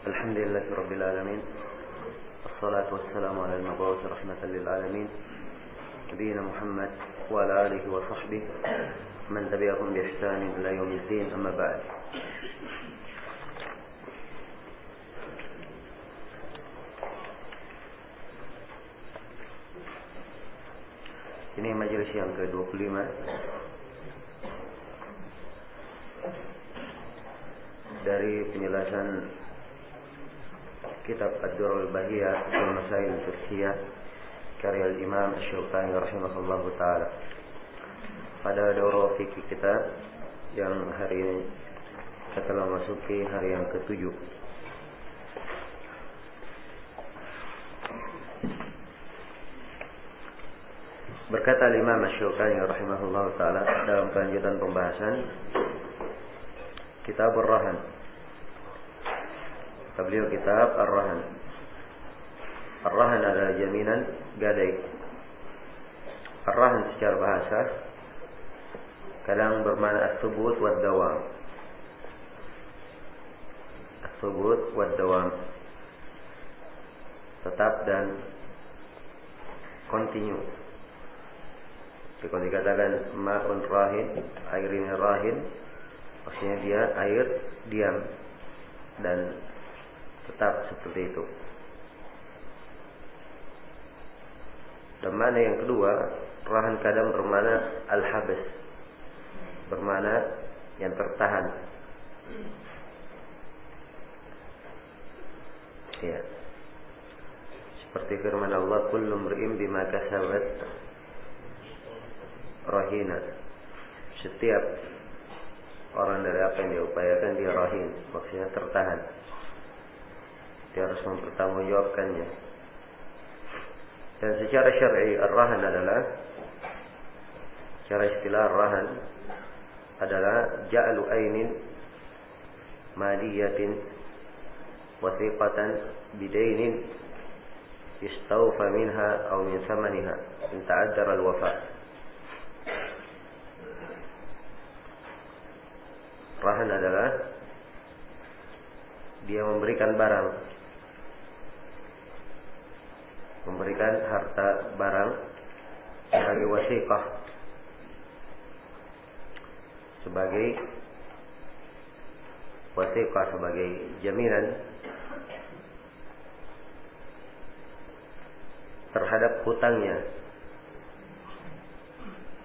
الحمد لله رب العالمين، والصلاة والسلام على المبعوث رحمة للعالمين نبينا محمد وعلى آله وصحبه من تبعهم بإحسان إلى يوم الدين. أما بعد. Ini majelis yang ke-25 dari penjelasan kitab Ad-Durrul Bahiyah fil Masail Fiqhiyah karya Imam Asy-Syaukani rahimahullahu taala. Pada daurah fikih kita yang hari ini kita telah memasuki hari yang ke-7. Berkata Imam Asy-Syaukani rahimahullahu taala dalam kelanjutan pembahasan Kitab Ar-Rahan. Beliau kitab Ar-Rahan. Ar-Rahan adalah jaminan gadai. Ar-Rahan secara bahasa kadang bermakna as-subut wa ad-dawam. As-subut wa ad-dawam, tetap dan kontinu. Kalau dikatakan ma'un rahin, air ini rahin, maksudnya dia air diam dan tetap seperti itu. Dan makna yang kedua, rahan kadang bermakna al-habs, bermakna yang tertahan. Ya. Seperti firman Allah, kullu mri'in bima kasabat rahina. Setiap orang dari apa yang dia upayakan dia rahin, maksudnya tertahan. Dia harus mempertanggungjawabkannya. Dan secara syar'i ar-rahan adalah, secara istilah ar-rahan adalah ja'lu ainin maliyatin wathiqatan bidainin yustawfa minha aw min thamaniha in ta'addara al-wafa'. Rahan adalah dia memberikan barang, memberikan harta barang sebagai wasiqah, sebagai wasiqah, sebagai jaminan terhadap hutangnya.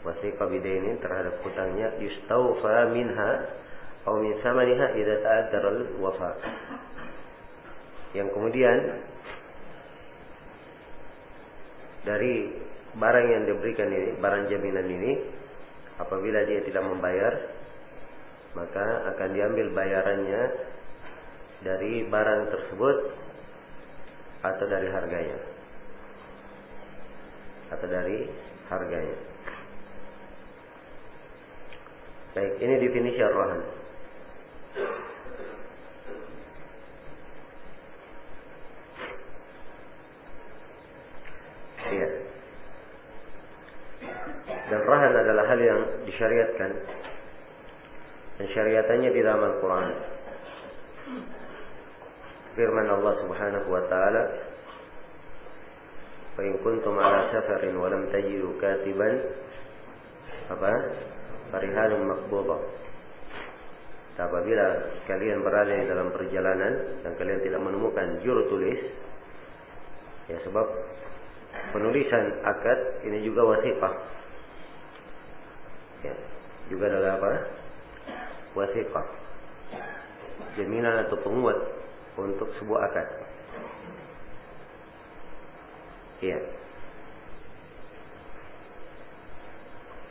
Wasiqah bidainin terhadap hutangnya, yustawfa minha atau min samaniha idza ta'addara al-wafa. Yang kemudian dari barang yang diberikan ini, barang jaminan ini, apabila dia tidak membayar, maka akan diambil bayarannya dari barang tersebut atau dari harganya. Atau dari harganya. Baik, ini definisi ar-rahan. Iya. Dan rahan adalah hal yang disyariatkan, dan syariatannya di dalam Al-Quran. Firman Allah Subhanahu wa taala, "Fa in kuntum ala safarin wa lam tajidu katiban farihanun maqbudah." Apabila kalian berada di dalam perjalanan dan kalian tidak menemukan juru tulis, ya, sebab penulisan akad ini juga wasiqah, ya, juga adalah apa? Wasiqah, jaminan atau penguat untuk sebuah akad. Ya.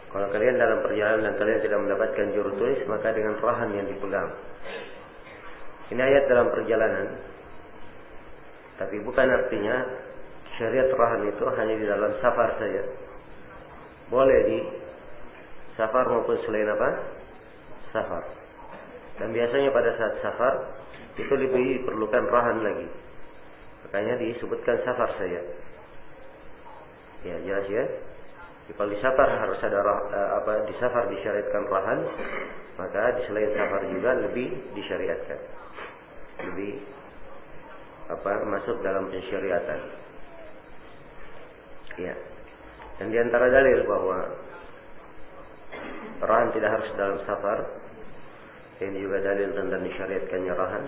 Kalau kalian dalam perjalanan dan kalian tidak mendapatkan juru tulis, maka dengan rahan yang dipegang. Ini ayat dalam perjalanan, tapi bukan artinya syariat rahan itu hanya di dalam safar saja. Boleh di safar maupun selain apa? Safar. Dan biasanya pada saat safar itu lebih diperlukan rahan lagi. Makanya disebutkan safar saja. Ya, jelas ya. Kalau di safar harus ada di safar disyariatkan rahan, maka di selain safar juga lebih disyariatkan. Lebih masuk dalam pensyariatan. Ya. Dan di antara dalil bahwa rahan tidak harus dalam safar, ini juga dalil tentang disyariatkannya rahan,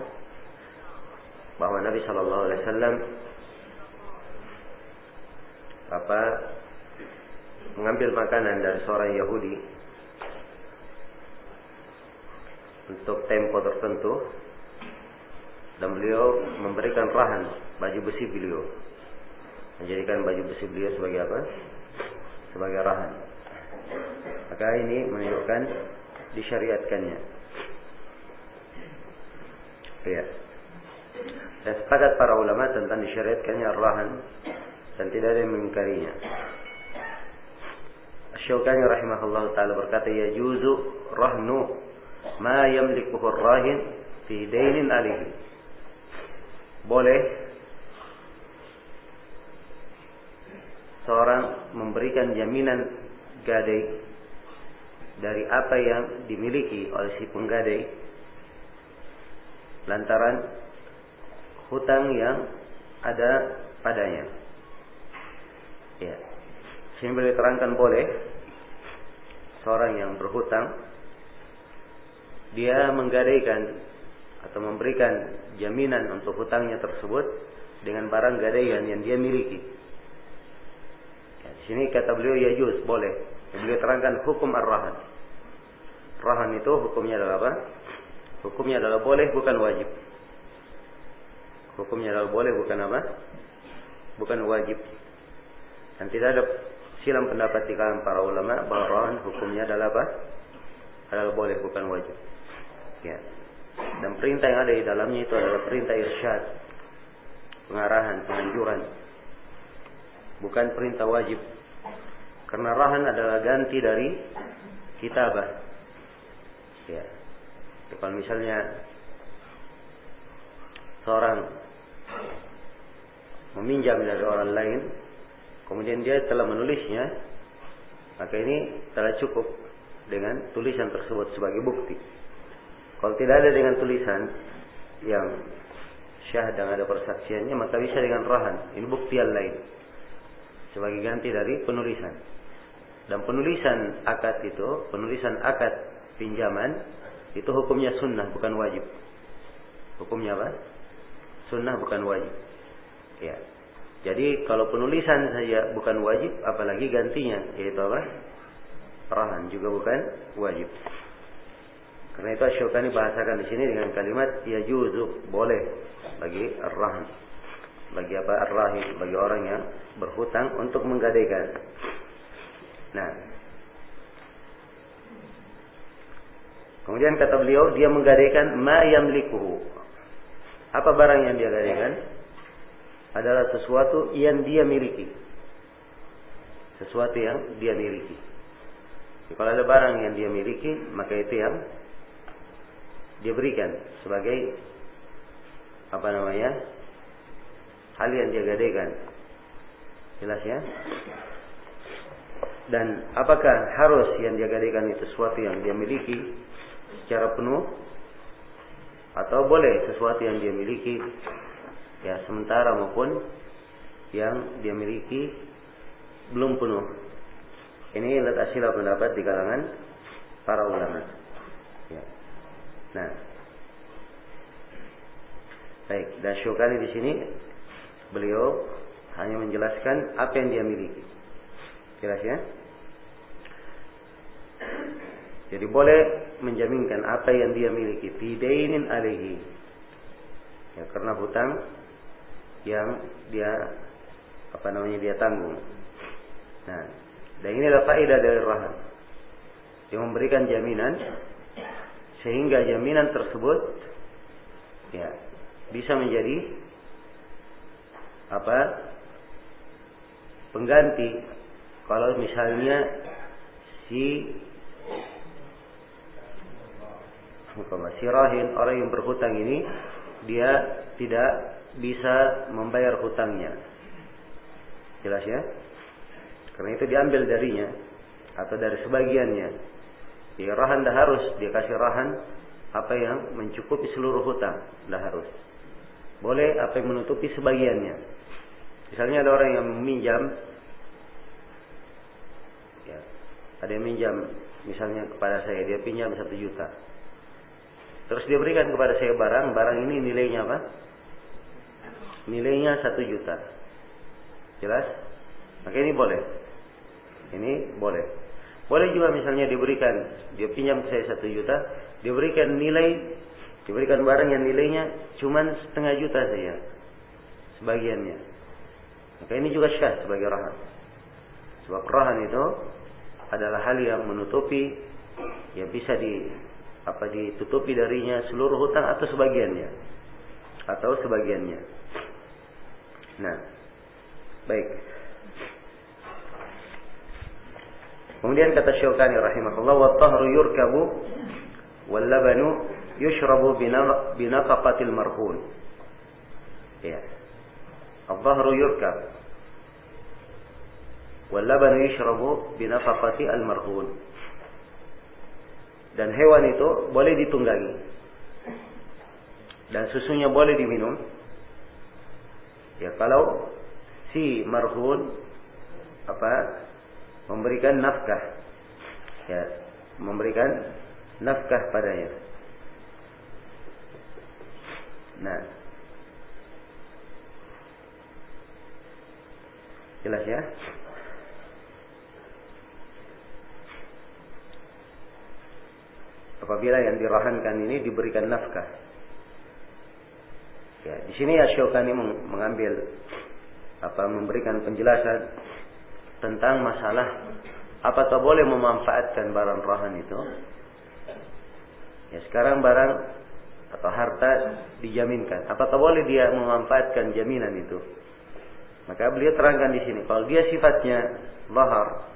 bahwa Nabi Shallallahu Alaihi Wasallam mengambil makanan dari seorang Yahudi untuk tempo tertentu, dan beliau memberikan rahan baju besi beliau, menjadikan baju besi beliau sebagai apa? Sebagai rahan. Maka ini menunjukkan disyariatkannya. Ya. Dan sepakat para ulama tentang disyariatkannya rahan dan tidak ada yang mengingkarinya. Asy-Syaukani rahimahullah taala berkata, yajuzu rahnu ma yamlikuhu ar-rahin fi dainin alayhi. Boleh seorang memberikan jaminan gadai dari apa yang dimiliki oleh si penggadai lantaran hutang yang ada padanya. Ya. Sehingga diterangkan boleh seorang yang berhutang dia menggadaikan atau memberikan jaminan untuk hutangnya tersebut dengan barang gadaian yang dia miliki. Ya, di sini kata beliau yajuz, boleh. Beliau terangkan hukum ar-rahan. Rahan itu hukumnya adalah apa? Hukumnya adalah boleh, bukan wajib. Hukumnya adalah boleh, bukan apa? Bukan wajib. Dan tidak ada silang pendapat di kalangan para ulama bahwa rahan hukumnya adalah apa? Adalah boleh, bukan wajib. Ya. Dan perintah yang ada di dalamnya itu adalah perintah irsyad, pengarahan, penganjuran, bukan perintah wajib. Karena rahan adalah ganti dari kitabah. Ya. Kalau misalnya seorang meminjam dari orang lain, kemudian dia telah menulisnya, maka ini telah cukup dengan tulisan tersebut sebagai bukti. Kalau tidak ada dengan tulisan yang syahid dan ada persaksiannya, maka bisa dengan rahan. Ini bukti yang lain sebagai ganti dari penulisan. Dan penulisan akad itu, penulisan akad pinjaman itu hukumnya sunnah, bukan wajib. Hukumnya apa? Sunnah, bukan wajib. Ya. Jadi kalau penulisan saja bukan wajib, apalagi gantinya, yaitu apa? Rahan juga bukan wajib. Karena itu Asy-Syaukani bahasakan di sini dengan kalimat yajuzu, boleh bagi ar-rahan, bagi apa? Ar-rahin, bagi orang yang berhutang untuk menggadaikan. Nah, kemudian kata beliau, dia menggadaikan ma yamlikuhu. Apa barang yang dia gadaikan? Adalah sesuatu yang dia miliki. Sesuatu yang dia miliki. Jadi, kalau ada barang yang dia miliki, maka itu yang dia berikan sebagai hal yang dia gadaikan. Jelas ya? Dan apakah harus yang dia gadaikan itu sesuatu yang dia miliki secara penuh, atau boleh sesuatu yang dia miliki ya sementara maupun yang dia miliki belum penuh? Ini letak sila pendapat di kalangan para ulama. Ya. Nah, baik. Dan Asy-Syaukani di sini beliau hanya menjelaskan apa yang dia miliki. Jelas ya? Jadi boleh menjaminkan apa yang dia miliki fi dainin alaihi. Ya, karena hutang yang dia dia tanggung. Nah, dan ini adalah faedah dari rahan. Dia memberikan jaminan sehingga jaminan tersebut ya bisa menjadi pengganti kalau misalnya si rahin, orang yang berhutang ini dia tidak bisa membayar hutangnya. Jelas ya? Karena itu diambil darinya atau dari sebagiannya. Ya, rahan dah harus dia kasih rahan apa yang mencukupi seluruh hutang, dah harus. boleh apa yang menutupi sebagiannya. Misalnya ada orang yang meminjam, ya, ada yang minjam misalnya kepada saya, dia pinjam 1 juta. Terus dia berikan kepada saya barang ini nilainya apa? Nilainya 1 juta. Jelas? Maka ini boleh. Ini boleh. Boleh juga misalnya dia pinjam ke saya 1 juta, diberikan barang yang nilainya cuma 0,5 juta saja, sebagiannya. Maka ini juga syah sebagai rahan. Sebab rahan itu adalah hal yang menutupi, yang bisa ditutupi darinya seluruh hutang atau sebagiannya. Nah, baik. Kemudian kata Syaukani rahimahullah, wa tahru yurkabu wal labanu yushrabu binafaqatil marhun. Ya. Al-dhahru yurkab wal labanu yushrabu binafaqati al-marhun. Dan hewan itu boleh ditunggangi dan susunya boleh diminum. Ya, kalau si marhun memberikan nafkah, ya, memberikan nafkah padanya. Nah, jelas ya? Apabila yang dirahankan ini diberikan nafkah. Ya, di sini Asy-Syaukani memberikan penjelasan tentang masalah apakah boleh memanfaatkan barang rahan itu. Ya, sekarang barang atau harta dijaminkan. Apakah boleh dia memanfaatkan jaminan itu? Maka beliau terangkan di sini, kalau dia sifatnya zahar,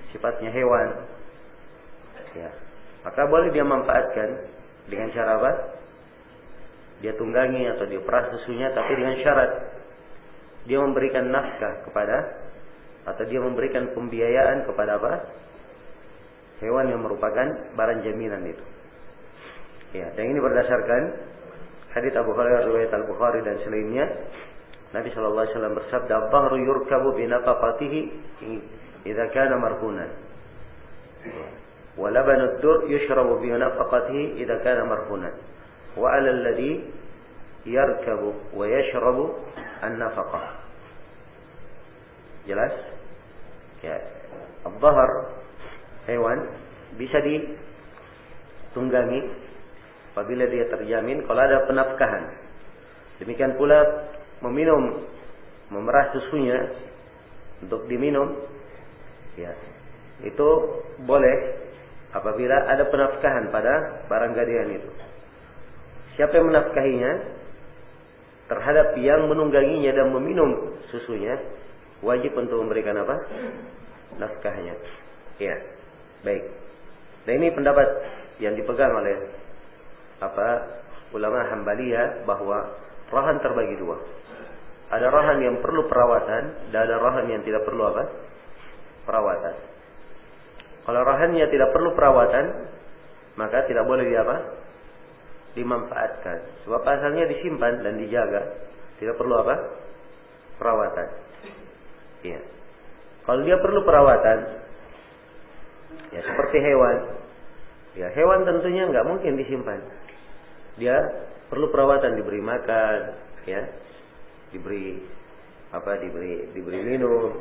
sifatnya hewan, ya, maka boleh dia manfaatkan dengan cara apa? Dia tunggangi atau dia peras susunya, tapi dengan syarat dia memberikan nafkah atau dia memberikan pembiayaan kepada apa? Hewan yang merupakan barang jaminan itu. Ya, dan ini berdasarkan hadits Abu Hurairah riwayat Al-Bukhari dan selainnya. Nabi sallallahu alaihi wasallam bersabda, "Dhahru yurkabu bi nafaqatihi idza kana marhunan. Wa labanu ad-dur yushrabu bi nafaqatihi idza kana marhunan. Wa 'ala alladhi yarkabu wa yashrabu an-nafaqah." Jelas? Ya, al-dhahr hewan bisa ditunggangi apabila dia terjamin kalau ada penafkahan. Demikian pula memerah susunya untuk diminum, ya, itu boleh apabila ada penafkahan pada barang gadaian itu. Siapa yang menafkahinya terhadap yang menungganginya dan meminum susunya, wajib untuk memberikan apa? Nafkahnya. Ya, baik. Nah, ini pendapat yang dipegang oleh ulama Hambaliyah, bahwa rahan terbagi dua. Ada rahan yang perlu perawatan dan ada rahan yang tidak perlu perawatan. Kalau rahannya tidak perlu perawatan, maka tidak boleh dimanfaatkan. Sebab asalnya disimpan dan dijaga, tidak perlu perawatan. Ya. Kalau dia perlu perawatan, ya seperti hewan. Ya, hewan tentunya nggak mungkin disimpan. Dia perlu perawatan, diberi makan, ya, diberi minum.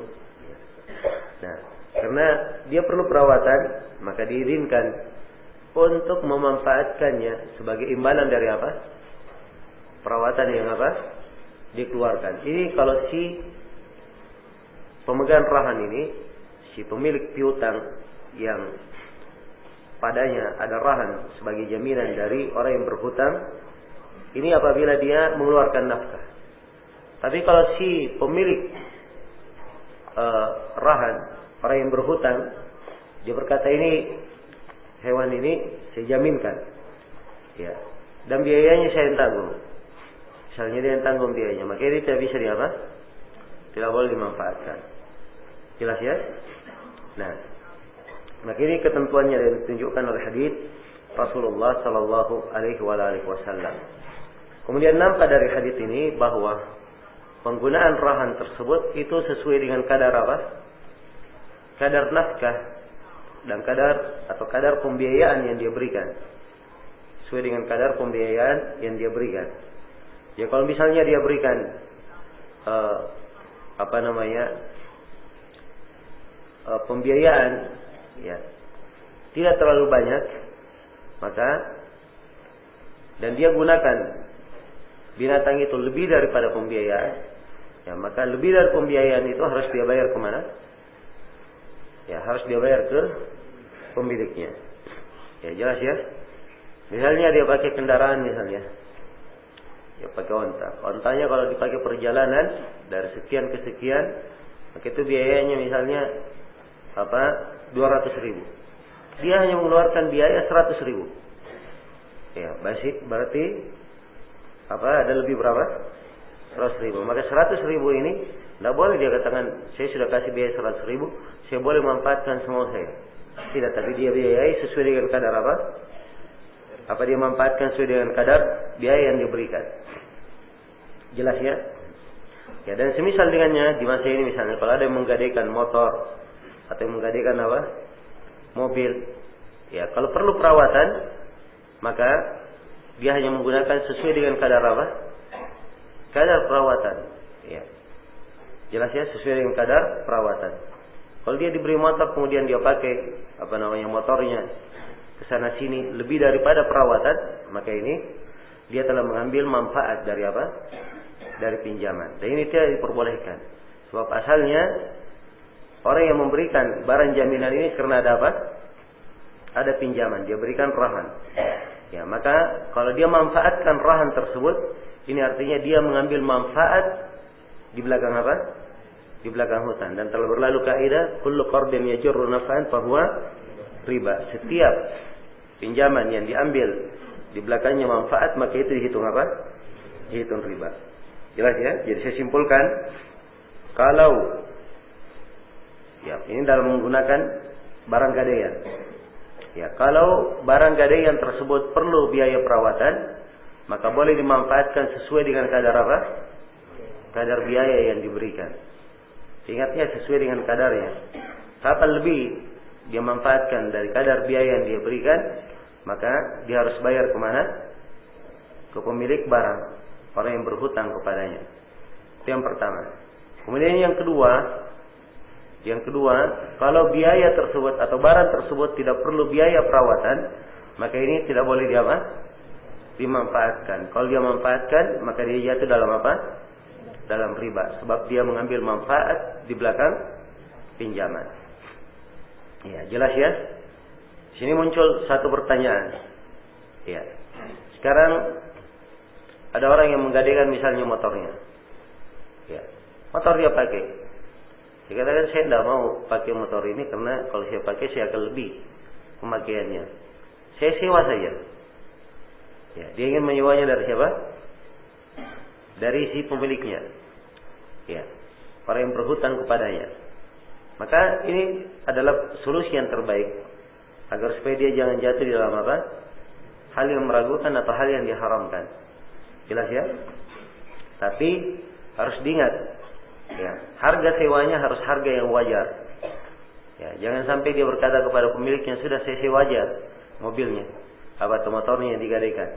Nah, karena dia perlu perawatan, maka diizinkan untuk memanfaatkannya sebagai imbalan dari perawatan yang dikeluarkan. Ini kalau si pemegang rahan ini, si pemilik piutang yang padanya ada rahan sebagai jaminan dari orang yang berhutang, ini apabila dia mengeluarkan nafkah. Tapi kalau si pemilik rahan, orang yang berhutang, dia berkata, ini hewan ini saya jaminkan, ya, dan biayanya saya yang tanggung. Misalnya dia yang tanggung biayanya, maka ini tidak bisa tidak boleh dimanfaatkan. Jelas ya? Nah, maka ini ketentuannya yang ditunjukkan oleh hadits Rasulullah sallallahu alaihi wasallam. Kemudian nampak dari hadits ini bahwa penggunaan rahan tersebut itu sesuai dengan kadar apa? Kadar nafkah dan kadar pembiayaan yang dia berikan. Sesuai dengan kadar pembiayaan yang dia berikan. Ya kalau misalnya dia berikan pembiayaan ya tidak terlalu banyak, maka dan dia gunakan binatang itu lebih daripada pembiayaan, ya maka lebih dari pembiayaan itu harus dia bayar kemana? Ya harus dia bayar ke pemiliknya. Ya jelas ya. Misalnya dia pakai kendaraan misalnya, ya pakai onta. Ontanya kalau dipakai perjalanan dari sekian ke sekian, maka itu biayanya misalnya 200.000. Dia hanya mengeluarkan biaya 100.000. Ya, berarti ada lebih berapa? 100.000. Maka 100.000 ini tidak boleh dia katakan saya sudah kasih biaya 100.000, saya boleh manfaatkan semua saya. Tidak, tapi dia biayai sesuai dengan kadar apa? Dia manfaatkan sesuai dengan kadar biaya yang diberikan. Jelas ya? Ya, dan semisal dengannya di masa ini misalnya kalau ada yang menggadaikan motor atau yang menggadaikan mobil, ya kalau perlu perawatan maka dia hanya menggunakan sesuai dengan kadar apa? Kadar perawatan. Ya. Jelas ya, sesuai dengan kadar perawatan. Kalau dia diberi motor kemudian dia pakai motornya ke sana sini lebih daripada perawatan, maka ini dia telah mengambil manfaat dari apa? Dari pinjaman. Dan ini tidak diperbolehkan. Sebab asalnya orang yang memberikan barang jaminan ini karena ada apa? Ada pinjaman, dia berikan rahan. Ya, maka kalau dia manfaatkan rahan tersebut, ini artinya dia mengambil manfaat di belakang apa? Di belakang hutang. Dan telah berlalu kaidah kullu qardin yajurru naf'an fahuwa riba. Setiap pinjaman yang diambil di belakangnya manfaat, maka itu dihitung apa? Dihitung riba. Jelas ya? Jadi saya simpulkan, kalau ya ini dalam menggunakan barang gadaian. Ya, kalau barang gadaian tersebut perlu biaya perawatan, maka boleh dimanfaatkan sesuai dengan kadar apa? Kadar biaya yang diberikan. Ingatnya sesuai dengan kadarnya. Kapan lebih dia manfaatkan dari kadar biaya yang dia berikan, maka dia harus bayar kemana? Ke pemilik barang, orang yang berhutang kepadanya. Itu yang pertama. Kemudian yang kedua, kalau biaya tersebut atau barang tersebut tidak perlu biaya perawatan, maka ini tidak boleh dimanfaatkan. Kalau dia manfaatkan, maka dia jatuh dalam apa? Dalam riba. Sebab dia mengambil manfaat di belakang pinjaman. Ya, jelas ya? Di sini muncul satu pertanyaan. Ya. Sekarang ada orang yang menggadaikan misalnya motornya. Ya. Motor dia pakai. Dia katakan saya tidak mau pakai motor ini karena kalau saya pakai saya akan lebih pemakaiannya. Saya sewa saja. Ya, dia ingin menyewanya dari siapa? Dari si pemiliknya. Ya, orang yang berhutang kepadanya. Maka ini adalah solusi yang terbaik agar supaya dia jangan jatuh di dalam apa? Hal yang meragukan atau hal yang diharamkan. Jelas ya? Tapi harus diingat, ya, harga sewanya harus harga yang wajar. Ya, jangan sampai dia berkata kepada pemiliknya, sudah saya sewa aja mobilnya, atau motornya yang digadaikan.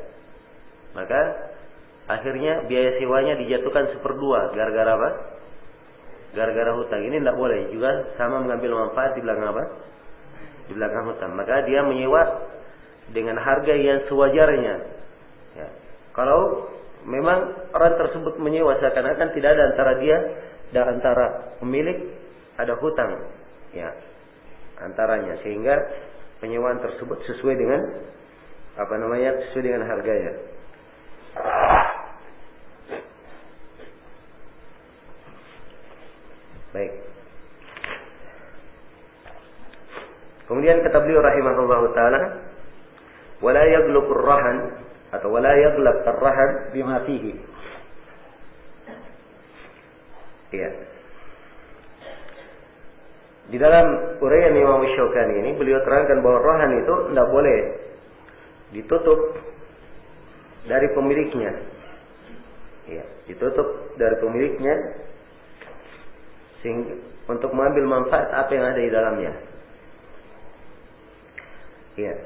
Maka akhirnya biaya sewanya dijatuhkan 1/2 gara-gara apa? Gara-gara hutang. Ini tidak boleh. Juga sama mengambil manfaat di belakang apa? Di belakang hutang. Maka dia menyewa dengan harga yang sewajarnya. Ya. Kalau memang orang tersebut menyewa seakan-akan tidak ada antara dia dan antara pemilik ada hutang, ya, antaranya, sehingga penyewaan tersebut sesuai dengan sesuai dengan harganya. Baik. Kemudian kata beliau rahimahullahu taala, wala yaghluqur rahan atau wala yaghlaq ar-rahan bima fihi. Ya. Di dalam uraian Imam Syaukani ini beliau terangkan bahwa rahan itu tidak boleh ditutup dari pemiliknya. Ya, ditutup dari pemiliknya sehingga untuk mengambil manfaat apa yang ada di dalamnya. Ya.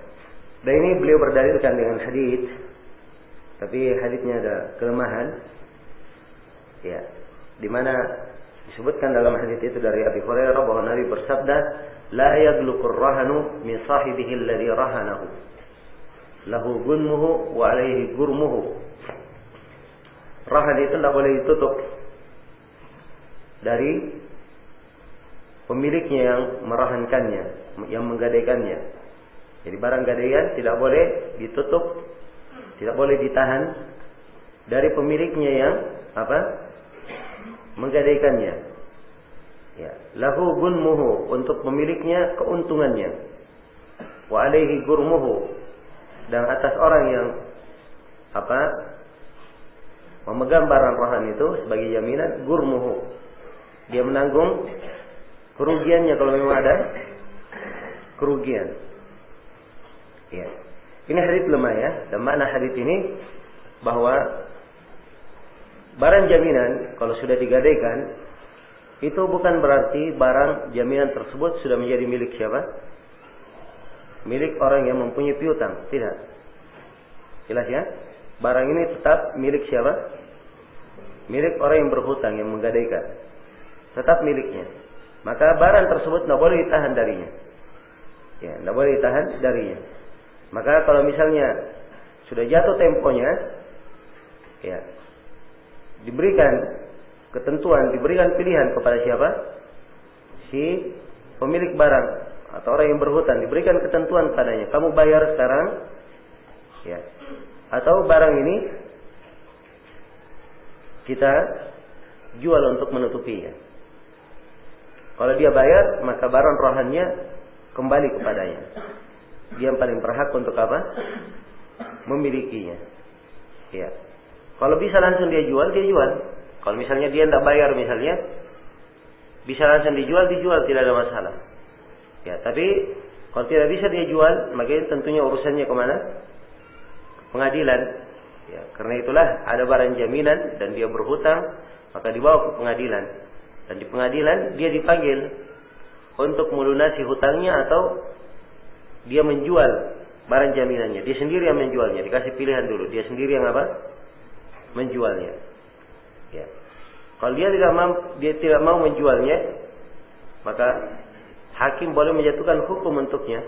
Dan ini beliau berdalilkan dengan hadits, tapi haditsnya ada kelemahan. Ya, di mana disebutkan dalam hadits itu dari Abi Hurairah bahwa Nabi bersabda, "La yagluqur rahanu min sahibihi alladhi rahanahu. Lahu gunmuhu wa alaihi gurmuhu." Rahan itu tidak boleh ditutup dari pemiliknya yang merahankannya, yang menggadaikannya. Jadi barang gadaian tidak boleh ditutup, tidak boleh ditahan dari pemiliknya yang menggadaikannya. Ya, lahu gunmuhu, untuk pemiliknya keuntungannya. Wa alaihi gurmuhu, dan atas orang yang memegang barang rahan itu sebagai jaminan, gurmuhu, dia menanggung kerugiannya kalau memang ada kerugian. Ya. Ini hadits lemah ya. Dan makna hadits ini bahwa barang jaminan kalau sudah digadaikan itu bukan berarti barang jaminan tersebut sudah menjadi milik siapa? Milik orang yang mempunyai piutang. Tidak. Jelas ya? Barang ini tetap milik siapa? Milik orang yang berhutang, yang menggadaikan. Tetap miliknya. Maka barang tersebut tidak boleh ditahan darinya. Ya, tidak boleh ditahan darinya. Maka kalau misalnya sudah jatuh temponya, ya, diberikan ketentuan, diberikan pilihan kepada siapa? Si pemilik barang atau orang yang berhutang, diberikan ketentuan padanya. Kamu bayar sekarang, ya. Atau barang ini kita jual untuk menutupinya. Kalau dia bayar, maka barang rahannya kembali kepadanya. Dia yang paling berhak untuk memilikinya. Ya. Kalau bisa langsung dia jual, dia jual. Kalau misalnya dia tidak bayar misalnya, bisa langsung dijual, tidak ada masalah. Ya, tapi kalau tidak bisa dia jual, maka tentunya urusannya kemana? Pengadilan. Ya, karena itulah ada barang jaminan dan dia berhutang, maka dibawa ke pengadilan. Dan di pengadilan dia dipanggil untuk melunasi hutangnya atau dia menjual barang jaminannya. Dia sendiri yang menjualnya. Dikasih pilihan dulu. Dia sendiri yang menjualnya. Ya. Kalau dia tidak mau menjualnya, maka hakim boleh menjatuhkan hukum untuknya,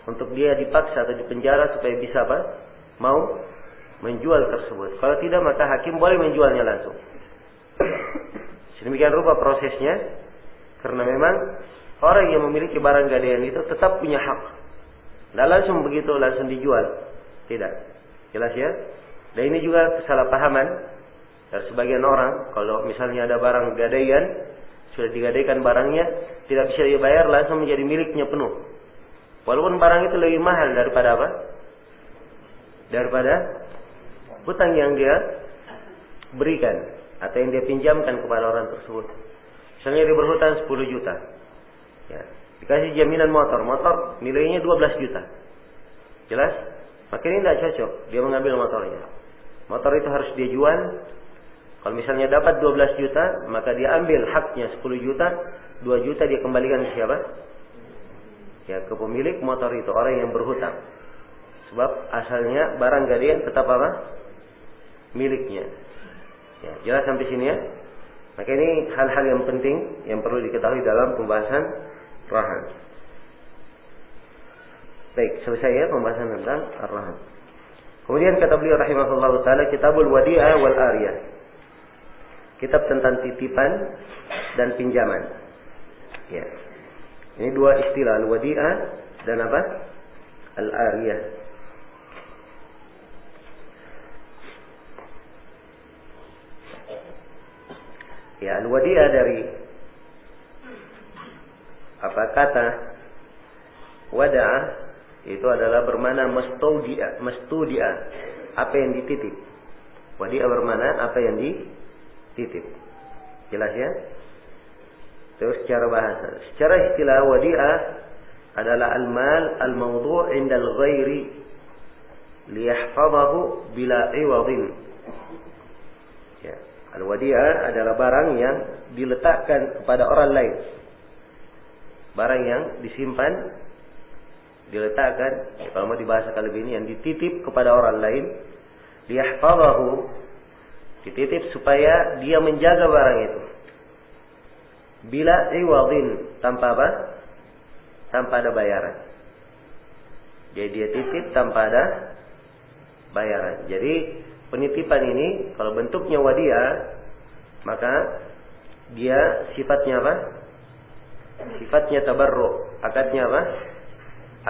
untuk dia dipaksa atau dipenjara supaya bisa mau menjual tersebut. Kalau tidak, maka hakim boleh menjualnya langsung. Sedemikian rupa prosesnya, karena memang orang yang memiliki barang gadaian itu tetap punya hak. Tidak langsung begitu langsung dijual, tidak. Jelas ya? Dan ini juga kesalahpahaman dari sebagian orang. Kalau misalnya ada barang gadaian, sudah digadaikan barangnya, tidak bisa dibayar, langsung menjadi miliknya penuh. Walaupun barang itu lebih mahal daripada daripada hutang yang dia berikan atau yang dia pinjamkan kepada orang tersebut. Misalnya dia berhutang 10 juta. Ya, dikasih jaminan motor nilainya 12 juta. Jelas? Maka ini tidak cocok dia mengambil motornya. Motor itu harus dia jual. Kalau misalnya dapat 12 juta, maka dia ambil haknya 10 juta, 2 juta dia kembalikan ke siapa? Ya, ke pemilik motor itu, orang yang berhutang. Sebab asalnya barang gadaian tetap miliknya. Ya, jelas sampai sini ya. Maka ini hal-hal yang penting yang perlu diketahui dalam pembahasan rahan. Baik, selesai ya pembahasan tentang ar-rahan. Kemudian kata beliau rahimahullahu taala, Kitabul Wadi'ah wal Ariyah. Kitab tentang titipan dan pinjaman. Ya. Ini dua istilah, al-wadi'ah dan al-ariyah. Ya, al-wadi'ah dari kata wada'ah itu adalah bermakna mastudi'ah, apa yang dititip. Wadi'ah bermakna apa yang dititip. Jelas ya? Terus secara bahasa. Secara istilah wadi'ah adalah al-mal al-mawdu' 'inda al-ghairi liyahfazahu bila 'iwadin. Al-wadi'ah adalah barang yang diletakkan kepada orang lain. Barang yang disimpan, diletakkan, kalau mau dibahasakan lebih ini, yang dititip kepada orang lain, liyahfazahu, dititip supaya dia menjaga barang itu. Bila iwadin, tanpa apa? Tanpa ada bayaran. Jadi dia titip tanpa ada bayaran. Jadi penitipan ini kalau bentuknya wadiah, maka dia sifatnya apa? Sifatnya tabarruk. Akadnya apa?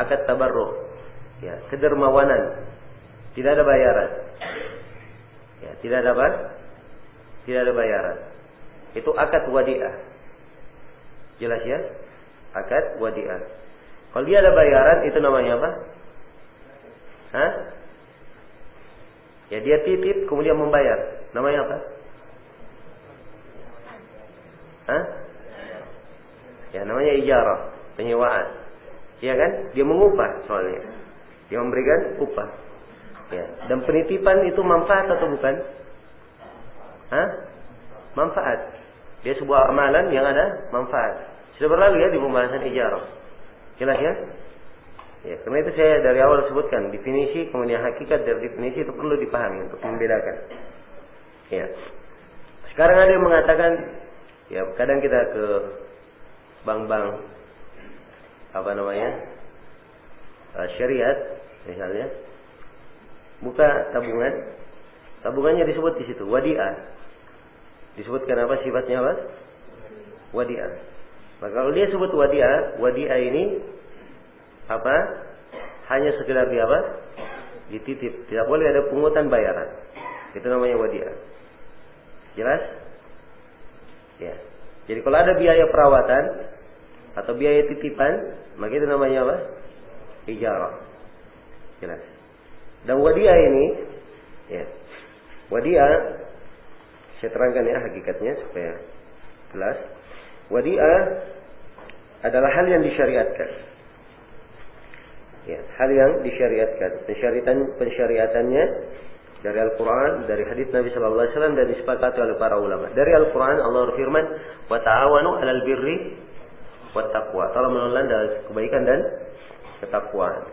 Akad tabarruk. Ya, kedermawanan. Tidak ada bayaran. Ya, tidak ada apa? Tidak ada bayaran. Itu akad wadiah. Jelas ya? Akad wadiah. Kalau dia ada bayaran, itu namanya apa? Hah? Ya, dia titip kemudian membayar. Namanya apa? Hah? Ya, namanya ijarah, penyewaan. Iya kan? Dia mengupah soalnya. Dia memberikan upah. Ya, dan penitipan itu manfaat atau bukan? Hah? Manfaat. Dia sebuah amalan yang ada manfaat. Sudah berlalu ya di pembahasan ijarah. Jelas ya? Ya, karena itu saya dari awal sebutkan definisi kemudian hakikat dari definisi itu perlu dipahami untuk membedakan. Ya. Sekarang ada yang mengatakan, ya kadang kita ke bank-bank apa namanya syariat misalnya, buka tabungan, tabungannya disebut di situ wadi'ah. Disebutkan apa sifatnya apa? Wadi'ah. Maka kalau dia sebut wadi'ah, wadi'ah ini apa? Hanya sekedar dia apa? Dititip. Tidak boleh ada pungutan bayaran. Itu namanya wadi'ah. Jelas? Ya. Jadi kalau ada biaya perawatan atau biaya titipan, maka itu namanya apa? Ijarah. Jelas. Dan wadi'ah ini, ya. Wadi'ah, saya terangkan ya hakikatnya supaya jelas. Wadi'ah adalah hal yang disyariatkan. Ya, hal yang disyariatkan. Pensyariatannya dari Al-Quran, dari hadits Nabi Sallallahu Alaihi Wasallam dan disepakati oleh para ulama. Dari Al-Quran Allah berfirman, wa ta'awanu 'alal birri wat taqwa. Tolong menolong dalam kebaikan dan ketakwaan.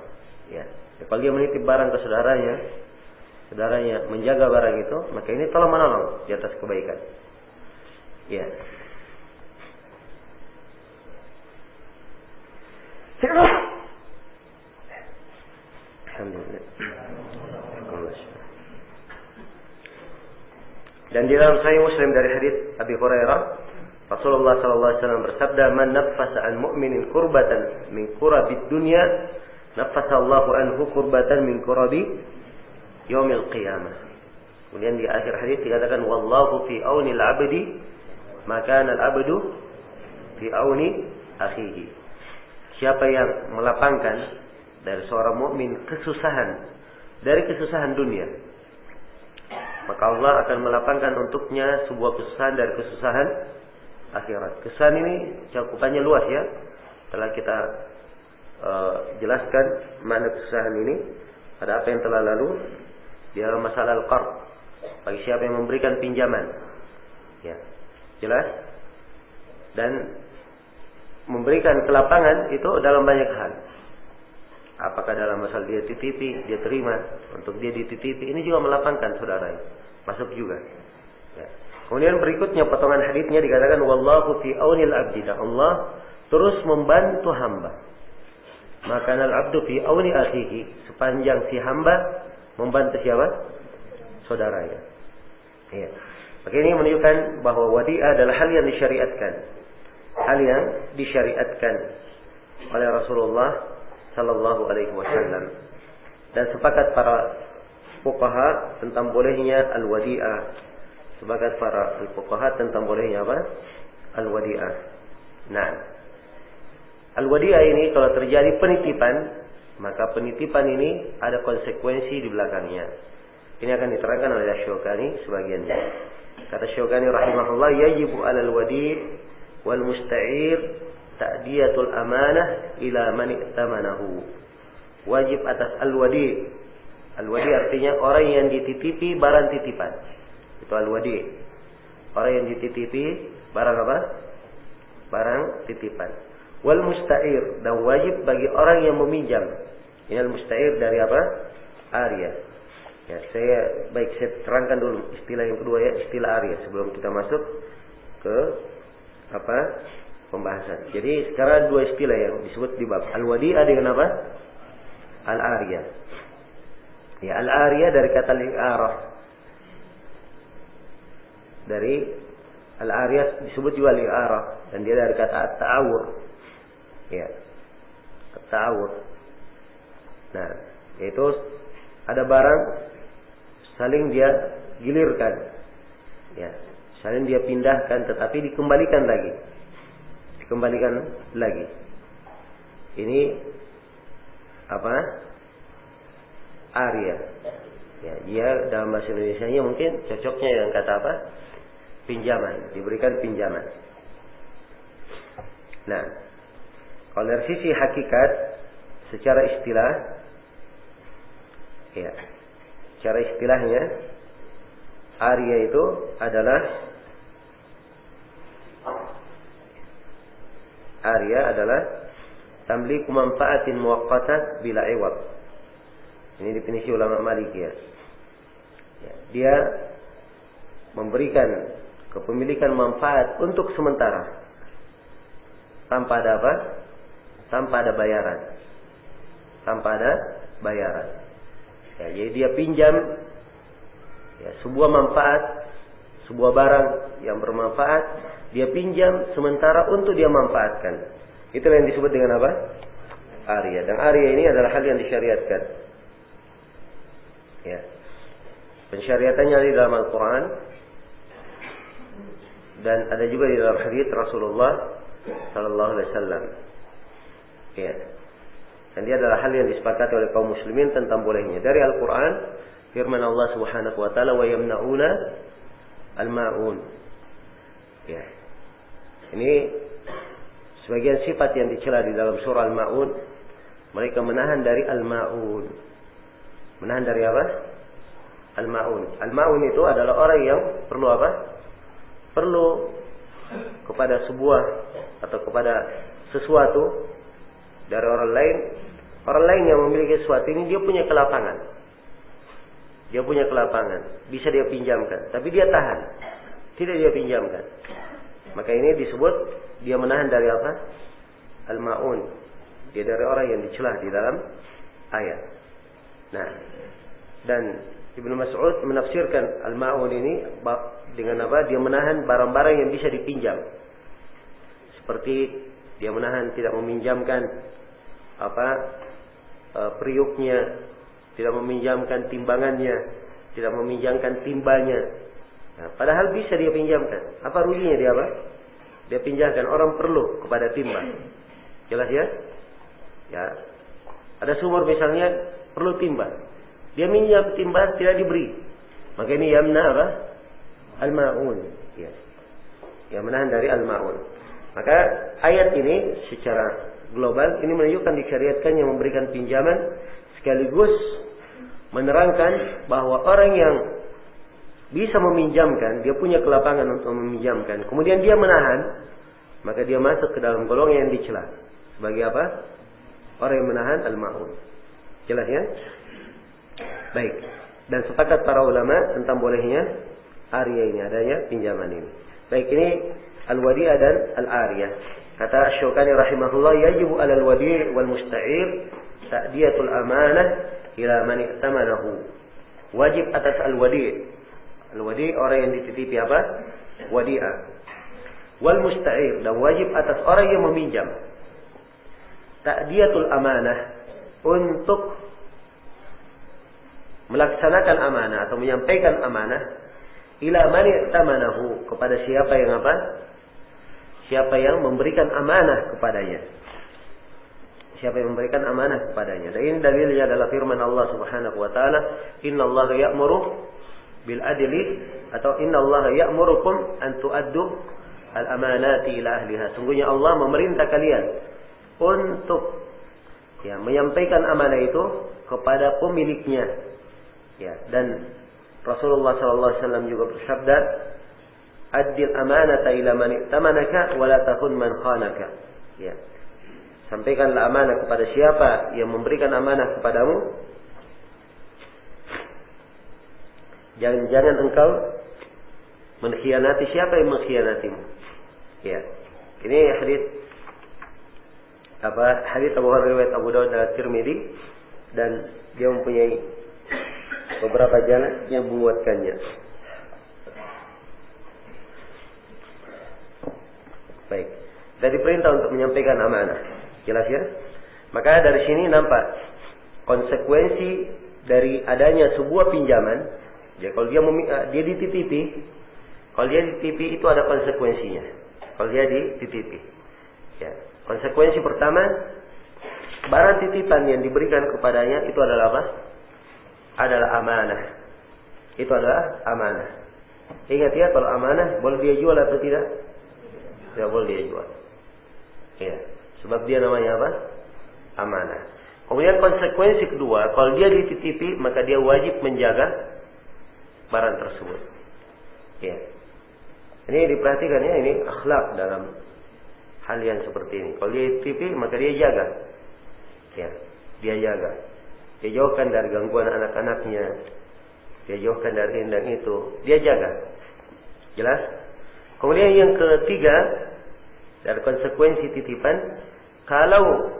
Ya. Kalau dia menitip barang ke saudaranya menjaga barang itu, maka ini tolong menolong di atas kebaikan. Ya. Alhamdulillah. Dan di dalam Sahih Muslim dari hadits Abi Hurairah, Rasulullah sallallahu alaihi wasallam bersabda, "Man naffasa an mu'minin kurbatan min kurabid dunya, naffasa Allahu anhu kurbatan min kurabi yaumil qiyamah." Kemudian di akhir hadis dikatakan, "Wallahu fi auni al-'abdi, maka al-'abdu fi auni akhihi." Siapa yang melapangkan dari seorang mukmin kesusahan dari kesusahan dunia, maka Allah akan melapangkan untuknya sebuah kesusahan dari kesusahan akhirat. Kesusahan ini cakupannya luas ya. Telah kita jelaskan makna kesusahan ini pada apa yang telah lalu di dalam masalah al-qard. Bagi siapa yang memberikan pinjaman, ya jelas. Dan memberikan kelapangan itu dalam banyak hal. Apakah dalam masalah dia titipi, dia terima untuk dia dititipi, ini juga melapangkan saudara, masuk juga. Ya. Kemudian berikutnya potongan hadisnya dikatakan, wallahu fi aunil abdi, dan Allah terus membantu hamba. Maka al-abdu fi auni akhihi, sepanjang si hamba membantu siapa? Saudaranya. Ya. Maka ini menunjukkan bahwa wadi'ah adalah hal yang disyariatkan. Hal yang disyariatkan oleh Rasulullah Sallallahu Alaihi Wasallam. Dan sepakat para fuqaha tentang bolehnya al-wadi'ah. Sepakat para fuqaha tentang bolehnya apa? Al-wadi'ah. Nah, al-wadi'ah ini kalau terjadi penitipan, maka penitipan ini ada konsekuensi di belakangnya. Ini akan diterangkan oleh Syukani sebagiannya. Kata Syukani rahimahullah, yajibu alal wadi' wal musta'ir ta'diyatul amanah ila man i'tamanahu. Wajib atas al-wadi'. Al-wadi' artinya orang yang dititipi barang titipan. Itu al-wadi'. Orang yang dititipi barang apa? Barang titipan. Wal musta'ir, dan wajib bagi orang yang meminjam. Ini al musta'ir dari apa? Arya. Ya, saya terangkan dulu istilah yang kedua ya, istilah arya sebelum kita masuk ke apa? Pembahasan. Jadi sekarang dua istilah yang disebut di bab al-wadi'ah dengan apa? Al-arya. Ya, al-arya dari kata al-i'arah. Dari al-arya disebut juga al-i'arah dan dia dari kata at-ta'awur. Ya. At-ta'awur. Nah, yaitu ada barang saling dia gilirkan. Ya, saling dia pindahkan tetapi dikembalikan lagi. Dikembalikan lagi. Ini apa? Arya. Ya, dia dalam bahasa Indonesianya mungkin cocoknya yang kata apa? Pinjaman, diberikan pinjaman. Nah, kalau dari sisi hakikat secara istilah, ya, secara istilahnya arya itu adalah tamliku manfaatin muwaqqatah bila iwab. Ini definisi ulama Malikiyah. Ya, dia memberikan kepemilikan manfaat untuk sementara tanpa ada apa? Tanpa ada bayaran. Tanpa ada bayaran. Ya, jadi dia pinjam ya, sebuah manfaat, sebuah barang yang bermanfaat, dia pinjam sementara untuk dia manfaatkan. Itulah yang disebut dengan apa? Arya. Dan arya ini adalah hal yang disyariatkan. Ya. Pensyariatannya di dalam Al-Quran dan ada juga di dalam hadits Rasulullah Sallallahu Alaihi Wasallam. Ya. Dan dia adalah hal yang disepakati oleh kaum muslimin tentang bolehnya. Dari Al-Quran, firman Allah Subhanahu Wa Taala, wa yamnauna al-ma'un. Ya. Ini sebagian sifat yang dicela di dalam surah Al-Ma'un. Mereka menahan dari al-ma'un. Menahan dari apa? Al-ma'un. Al-ma'un itu adalah orang yang perlu apa? Perlu kepada sebuah atau kepada sesuatu dari orang lain. Orang lain yang memiliki sesuatu ini dia punya kelapangan. Dia punya kelapangan. Bisa dia pinjamkan. Tapi dia tahan. Tidak dia pinjamkan. Maka ini disebut dia menahan dari apa? Al-ma'un. Dia dari orang yang dicela di dalam ayat. Nah, dan Ibnu Mas'ud menafsirkan al-ma'un ini dengan apa? Dia menahan barang-barang yang bisa dipinjam. Seperti dia menahan tidak meminjamkan periuknya, tidak meminjamkan timbangannya, tidak meminjamkan timbanya. Nah, padahal bisa dia pinjamkan. Apa ruginya dia apa? Dia pinjamkan, orang perlu kepada timbang. Jelas ya? Ya. Ada sumur misalnya perlu timbang. Dia minjam timbang tidak diberi. Maka ini yamna apa? Al-ma'un. Ya. Yang menahan dari al-ma'un. Maka ayat ini secara global ini menunjukkan disyariatkannya memberikan pinjaman sekaligus menerangkan bahwa orang yang bisa meminjamkan, dia punya kelapangan untuk meminjamkan, kemudian dia menahan, maka dia masuk ke dalam golongan yang dicela. Sebagai apa? Orang yang menahan al-ma'un. Jelas ya? Baik. Dan sepakat para ulama tentang bolehnya arya ini, adanya pinjaman ini. Baik, ini al-wadi'ah dan al-arya. Kata Asy-Syaukani rahimahullah, yajibu 'alal wadi' wal musta'ir ta'diyatul amanah ila man i'tamanahu. Wajib atas al-wadi'. Al-wadi' orang yang dititipi apa? Wadi'ah. Wal musta'ir, dan wajib atas orang yang meminjam. Ta'diyatul amanah, untuk melaksanakan amanah atau menyampaikan amanah ila man i'tamanahu, kepada siapa yang apa? Siapa yang memberikan amanah kepadanya. Siapa yang memberikan amanah kepadanya. Dan ini dalilnya adalah firman Allah Subhanahu wa taala, "Innallaha ya'muru bil adli," atau "Innallaha ya'murukum an tu'addu al-amanati ila ahliha." Sungguhnya Allah memerintah kalian untuk menyampaikan amanah itu kepada pemiliknya. Ya, dan Rasulullah sallallahu alaihi wasallam juga bersabda, Addil amanata ila man i'tamanaka wa la takhun man khanaka. Ya. Sampaikanlah amanah kepada siapa yang memberikan amanah kepadamu. Jangan engkau mengkhianati siapa yang mengkhianatimu. Ya. Ini hadis hadis Abu Hurairah riwayat Abu Dawud dan Tirmidzi, dan dia mempunyai beberapa jalan yang menguatkannya. Baik. Dari perintah untuk menyampaikan amanah. Jelas ya? Maka dari sini nampak konsekuensi dari adanya sebuah pinjaman. Ya, kalau dia dititipi, kalau dia dititipi itu ada konsekuensinya. Kalau dia dititipi. Ya. Konsekuensi pertama, barang titipan yang diberikan kepadanya itu adalah apa? Adalah amanah. Itu adalah amanah. Ingat ya, kalau amanah boleh dia jual atau tidak? Tidak boleh dia jual. Ya. Sebab dia namanya apa? Amanah. Kemudian konsekuensi kedua, kalau dia dititipi, maka dia wajib menjaga barang tersebut. Ya. Ini diperhatikan ya, ini akhlak dalam hal yang seperti ini. Kalau dia dititipi, maka dia jaga. Ya, dia jaga. Dia jauhkan dari gangguan anak-anaknya. Dia jauhkan dari ini dan itu. Dia jaga. Jelas? Kemudian yang ketiga, dari konsekuensi titipan, kalau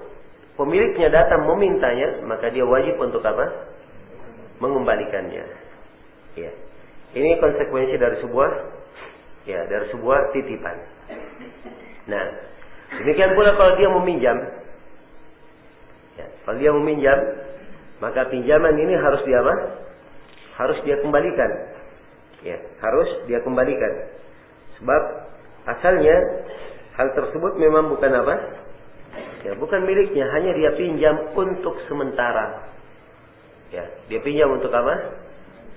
pemiliknya datang memintanya, maka dia wajib untuk apa? Mengembalikannya. Ya. Ini konsekuensi dari sebuah titipan. Nah, demikian pula kalau dia meminjam. Ya, kalau dia meminjam, maka pinjaman ini harus dia apa? Harus dia kembalikan. Ya, harus dia kembalikan. Sebab asalnya hal tersebut memang bukan apa? Ya, bukan miliknya, hanya dia pinjam untuk sementara. Ya, dia pinjam untuk apa?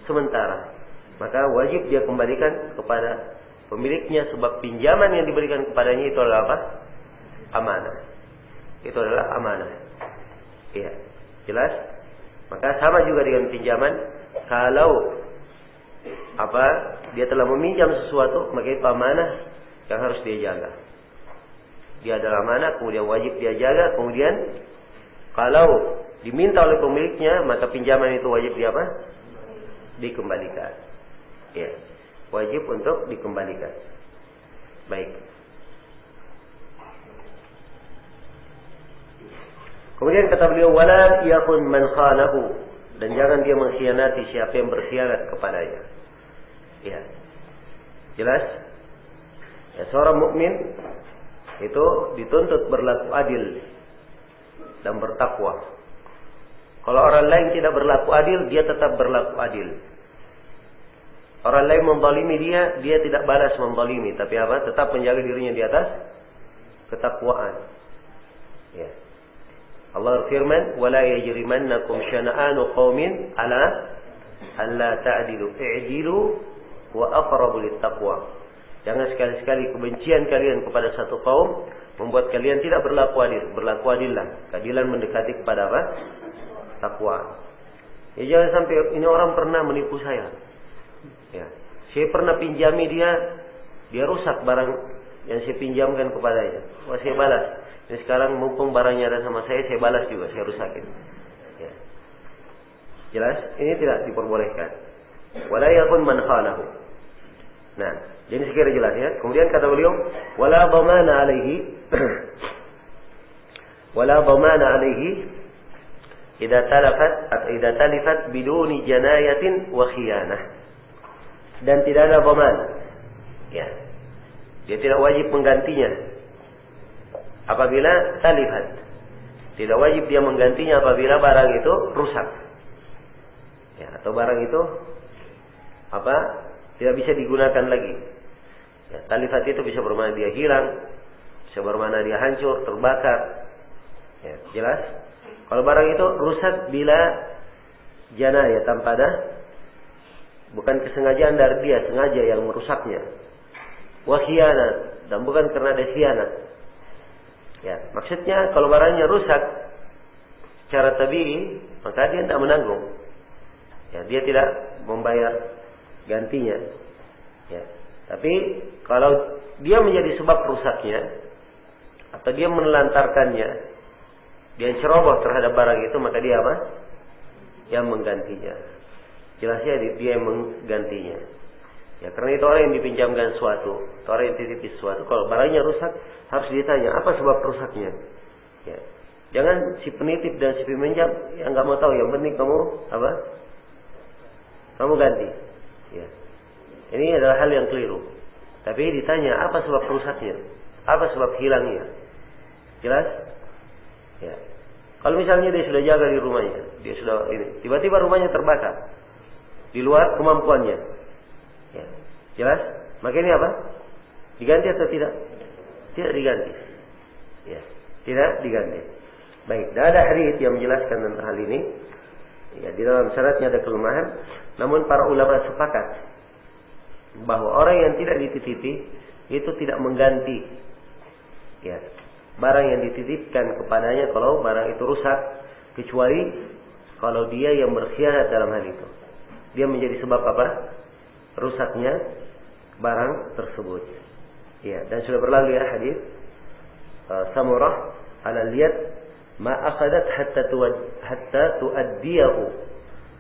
Sementara. Maka wajib dia kembalikan kepada pemiliknya, sebab pinjaman yang diberikan kepadanya itu adalah apa? Amanah. Itu adalah amanah. Ya, jelas? Maka sama juga dengan pinjaman, kalau dia telah meminjam sesuatu, maka itu amanah yang harus dia jaga. Dia adalah amanah, kemudian wajib dia jaga. Kemudian kalau diminta oleh pemiliknya, maka pinjaman itu wajib dia apa? Dikembalikan. Ya, wajib untuk dikembalikan. Baik. Kemudian kata beliau, wala yakun man khanahu, dan jangan dia mengkhianati siapa yang berkhianat kepadanya. Ya. Jelas? Ya, seorang mukmin itu dituntut berlaku adil dan bertakwa. Kalau orang lain tidak berlaku adil, dia tetap berlaku adil. Orang lain menzalimi dia tidak balas menzalimi, tapi apa? Tetap menjaga dirinya di atas ketakwaan. Ya. Allah berfirman, "Wala yajrimannakum syana'anu qaumin ala alla ta'dilu, i'dilu wa aqrabu lit-taqwa." Jangan sekali-sekali kebencian kalian kepada satu kaum membuat kalian tidak berlaku adil. Berlaku adillah. Keadilan mendekati kepada apa? Takwa. Ya, jangan sampai ini orang pernah menipu saya. Ya, saya pernah pinjami dia rusak barang yang saya pinjamkan kepadanya. Wah, saya balas. Dan sekarang mumpung barangnya ada sama saya balas juga, saya rusakin. Ya. Jelas? Ini tidak diperbolehkan. Wala yakun man khanahu. Nah, jadi sekira jelas ya. Kemudian kata beliau, wala dhamana alaihi wala dhamana alaihi idza talafat biduni janayatin wa khiyanah. Dan tidak ada dhaman. Ya. Dia tidak wajib menggantinya apabila talifat. Tidak wajib dia menggantinya apabila barang itu rusak. Ya, atau barang itu tidak bisa digunakan lagi. Ya, talifat itu bisa bermakna dia hilang, bisa bermakna dia hancur, terbakar. Ya, jelas? Kalau barang itu rusak bila janayah, tanpa ada, bukan kesengajaan dari dia, sengaja yang merusaknya. Wa khiyanat, dan bukan karena ada khianat. Ya, maksudnya kalau barangnya rusak secara tabii, maka dia tidak menanggung. Ya, dia tidak membayar gantinya. Ya. Tapi kalau dia menjadi sebab rusaknya atau dia menelantarkannya, dia ceroboh terhadap barang itu, maka dia apa? Yang menggantinya. Jelasnya dia yang menggantinya. Ya, karena itu orang yang dipinjamkan sesuatu, orang yang titipi sesuatu, kalau barangnya rusak harus ditanya apa sebab rusaknya. Ya. Jangan si penitip dan si peminjam yang nggak mau tahu, yang penting kamu apa? Kamu ganti. Ya. Ini adalah hal yang keliru. Tapi ditanya apa sebab rusaknya, apa sebab hilangnya. Jelas? Ya. Kalau misalnya dia sudah jaga di rumahnya, dia sudah ini, tiba-tiba rumahnya terbakar di luar kemampuannya. Ya. Jelas? Maka ini apa? Diganti atau tidak? Tidak diganti. Ya. Tidak diganti. Baik, dan ada hadits yang menjelaskan tentang hal ini. Ya, di dalam syaratnya ada kelemahan, namun para ulama sepakat bahwa orang yang tidak dititipi itu tidak mengganti ya barang yang dititipkan kepadanya kalau barang itu rusak, kecuali kalau dia yang berkhianat dalam hal itu. Dia menjadi sebab apa? Rusaknya barang tersebut. Ya, dan sudah berlalu ya hadis Samurah ala liyad ma akhadat hatta tuaddiyahu.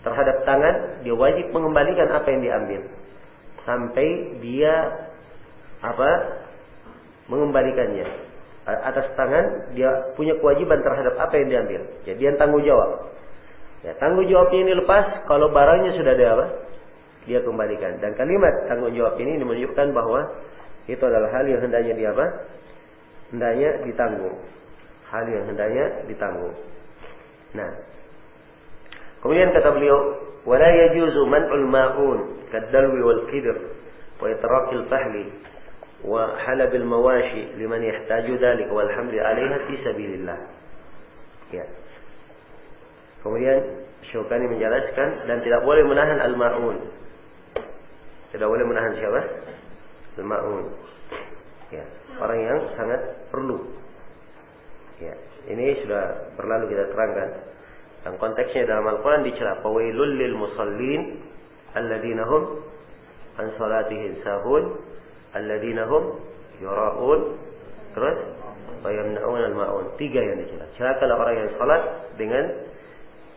Terhadap tangan dia wajib mengembalikan apa yang diambil sampai dia apa? Mengembalikannya. Atas tangan dia punya kewajiban terhadap apa yang diambil. Jadi dia tanggung jawab. Ya, tanggung jawabnya ini lepas kalau barangnya sudah ada apa? Dia kembalikan. Dan kalimat tanggung jawab ini menunjukkan bahwa itu adalah hal yang hendaknya dia apa? Hendaknya ditanggung. Hal yang hendaknya ditanggung. Nah, kemudian kata beliau, wala yajuzu man'ul ma'un kadalwi wal qidr wa itraqil fahli wa halabil mawashi liman yahtaju dzalik wal hamli 'alaiha fi sabilillah. Ya. Kemudian Syaukani menjelaskan dan tidak boleh menahan al-ma'un. Tidak boleh menahan siapa? Al-ma'un. Ya, orang yang sangat perlu. Ya, ini sudah berlalu kita terangkan. Dan konteksnya dalam Al-Quran dicela, fawailul lil musallin alladzina hum an salatihim sahun alladzina hum yura'un, terus wa yamna'un al-ma'un. 3 yang dicela. Celakalah orang yang salat dengan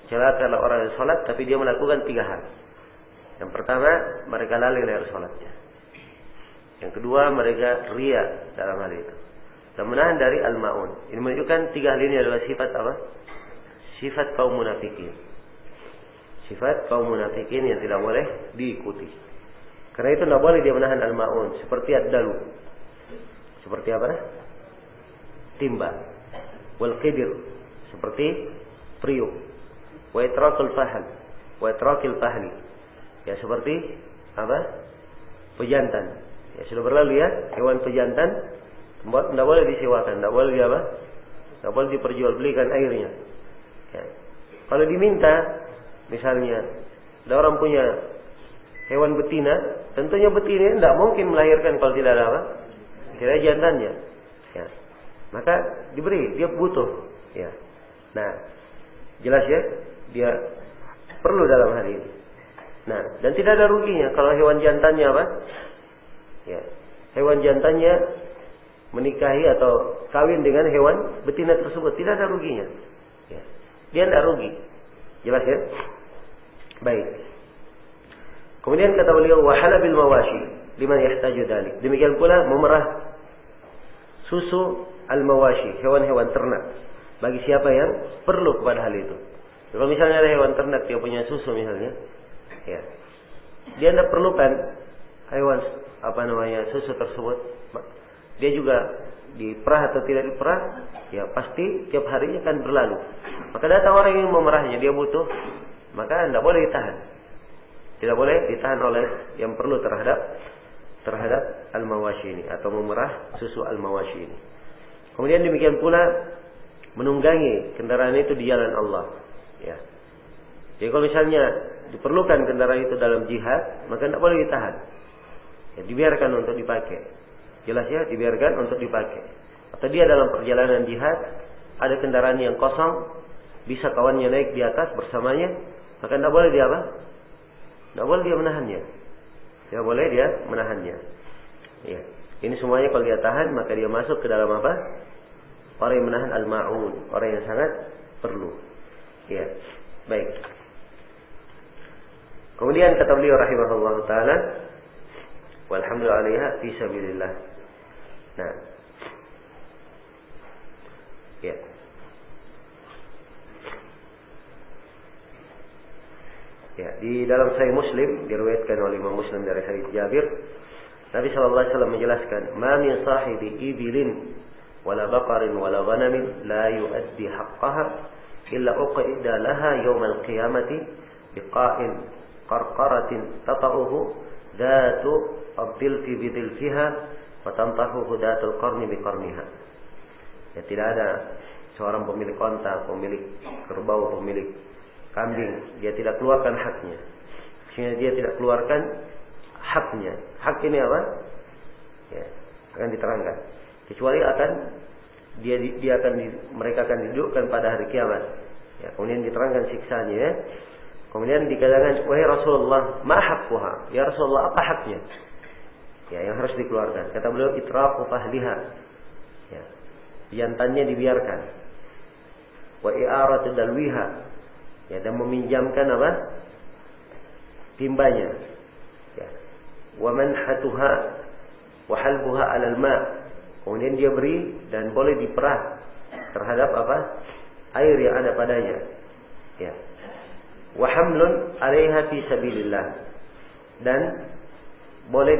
celakalah orang yang salat tapi dia melakukan 3 hal. Yang pertama, mereka lalai dari salatnya. Yang kedua, mereka riya dalam hal itu. Dan menahan dari al-ma'un. Ini menunjukkan 3 hal ini adalah sifat apa? Sifat kaum munafikin. Sifat kaum munafikin yang tidak boleh diikuti. Karena itu tidak boleh dia menahan al-ma'un. Seperti ad-dalu. Seperti apa? Timba. Wal qidir. Seperti priuk. Wa itraqul fahl. Wa itraqil fahli. Ya seperti apa? Pejantan. Ya sudah berlalu ya. Hewan pejantan tidak boleh disewakan. Tidak boleh apa? Tidak boleh diperjualbelikan airnya. Ya. Kalau diminta, misalnya ada orang punya hewan betina, tentunya betina tidak mungkin melahirkan kalau tidak ada apa? Tidak ada jantannya. Ya. Maka diberi, dia butuh. Ya. Nah, jelas ya, dia perlu dalam hal ini. Nah, dan tidak ada ruginya kalau hewan jantannya apa? Ya, hewan jantannya menikahi atau kawin dengan hewan betina tersebut, tidak ada ruginya. Ya. Dia tidak rugi. Jelas ya? Baik. Kemudian kata beliau wahala bil mawashi liman yahtaju dzalik. Demikian pula memerah susu al mawashi, hewan-hewan ternak bagi siapa yang perlu kepada hal itu. Kalau misalnya ada hewan ternak dia punya susu misalnya, ya. Dia tidak perlukan hewan susu tersebut. Dia juga diperah atau tidak diperah, ya pasti tiap harinya akan berlalu. Maka datang orang yang memerahnya, dia butuh, maka tidak boleh ditahan. Tidak boleh ditahan oleh yang perlu terhadap al-mawashi ini atau memerah susu al-mawashi ini. Kemudian demikian pula menunggangi kendaraan itu di jalan Allah. Ya. Jadi kalau misalnya diperlukan kendaraan itu dalam jihad, maka tidak boleh ditahan. Ya, dibiarkan untuk dipakai. Jelas ya, dibiarkan untuk dipakai. Atau dia dalam perjalanan jihad, ada kendaraan yang kosong, bisa kawannya naik di atas bersamanya, maka tidak boleh dia apa? Tidak boleh dia menahannya. Tidak boleh dia menahannya. Ya. Ini semuanya kalau dia tahan maka dia masuk ke dalam apa? Orang yang menahan al-ma'un, orang yang sangat perlu. Ya. Baik. Kemudian kata beliau rahimahullah taala, walhamdulillah 'alaiha fi sabilillah. Nah. Ya. Ya, di dalam Sahih Muslim diriwayatkan oleh Imam Muslim dari hadis Jabir, Nabi sallallahu alaihi wasallam menjelaskan, "Ma min sahibi ibilin wala baqarin wala ghanamin la yuaddi haqqaha illa uqida laha yawmal qiyamati biqa'in qarqaratin tata'uhu dhatu ad-dilfi bidilfiha wa tantahuhu dhatul qarni biqarniha." Ya, tidak ada seorang pemilik onta, pemilik kerbau, pemilik kambing, dia tidak keluarkan haknya. Sehingga dia tidak keluarkan haknya. Hak ini apa? Ya, akan diterangkan. Kecuali mereka akan didudukkan pada hari kiamat. Ya, kemudian diterangkan siksanya. Ya. Kemudian dikatakan, wahai Rasulullah, ma haqquha? Ya Rasulullah, apa haknya? Ya, yang harus dikeluarkan. Kata beliau, itraqu fahliha. Ya, jantannya dibiarkan. Wa i'aratu dalwiha. Ya, dan meminjamkan apa? Timbanya. Ya. Wa manhatuha wa halbuha 'alal ma'. Kemudian dia beri dan boleh diperah terhadap apa? Air yang ada padanya. Ya. Wa hamlun 'alaiha fi sabilillah. Dan boleh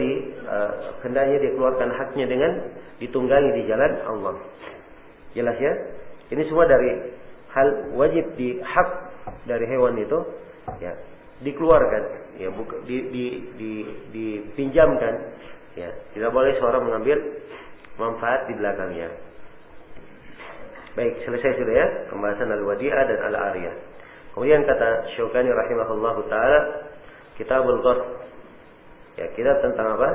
hendaknya dikeluarkan haknya dengan ditunggangi di jalan Allah. Jelas ya? Ini semua dari hal wajib di hak dari hewan itu, ya, dikeluarkan, ya, dipinjamkan, ya, tidak boleh seorang mengambil manfaat di belakangnya. Baik, selesai sudah ya pembahasan al-wadi'ah dan al-ariyah. Kemudian kata Syaukani rahimahullahu taala, Kitabul Ghasb. Ya, kitab tentang apa?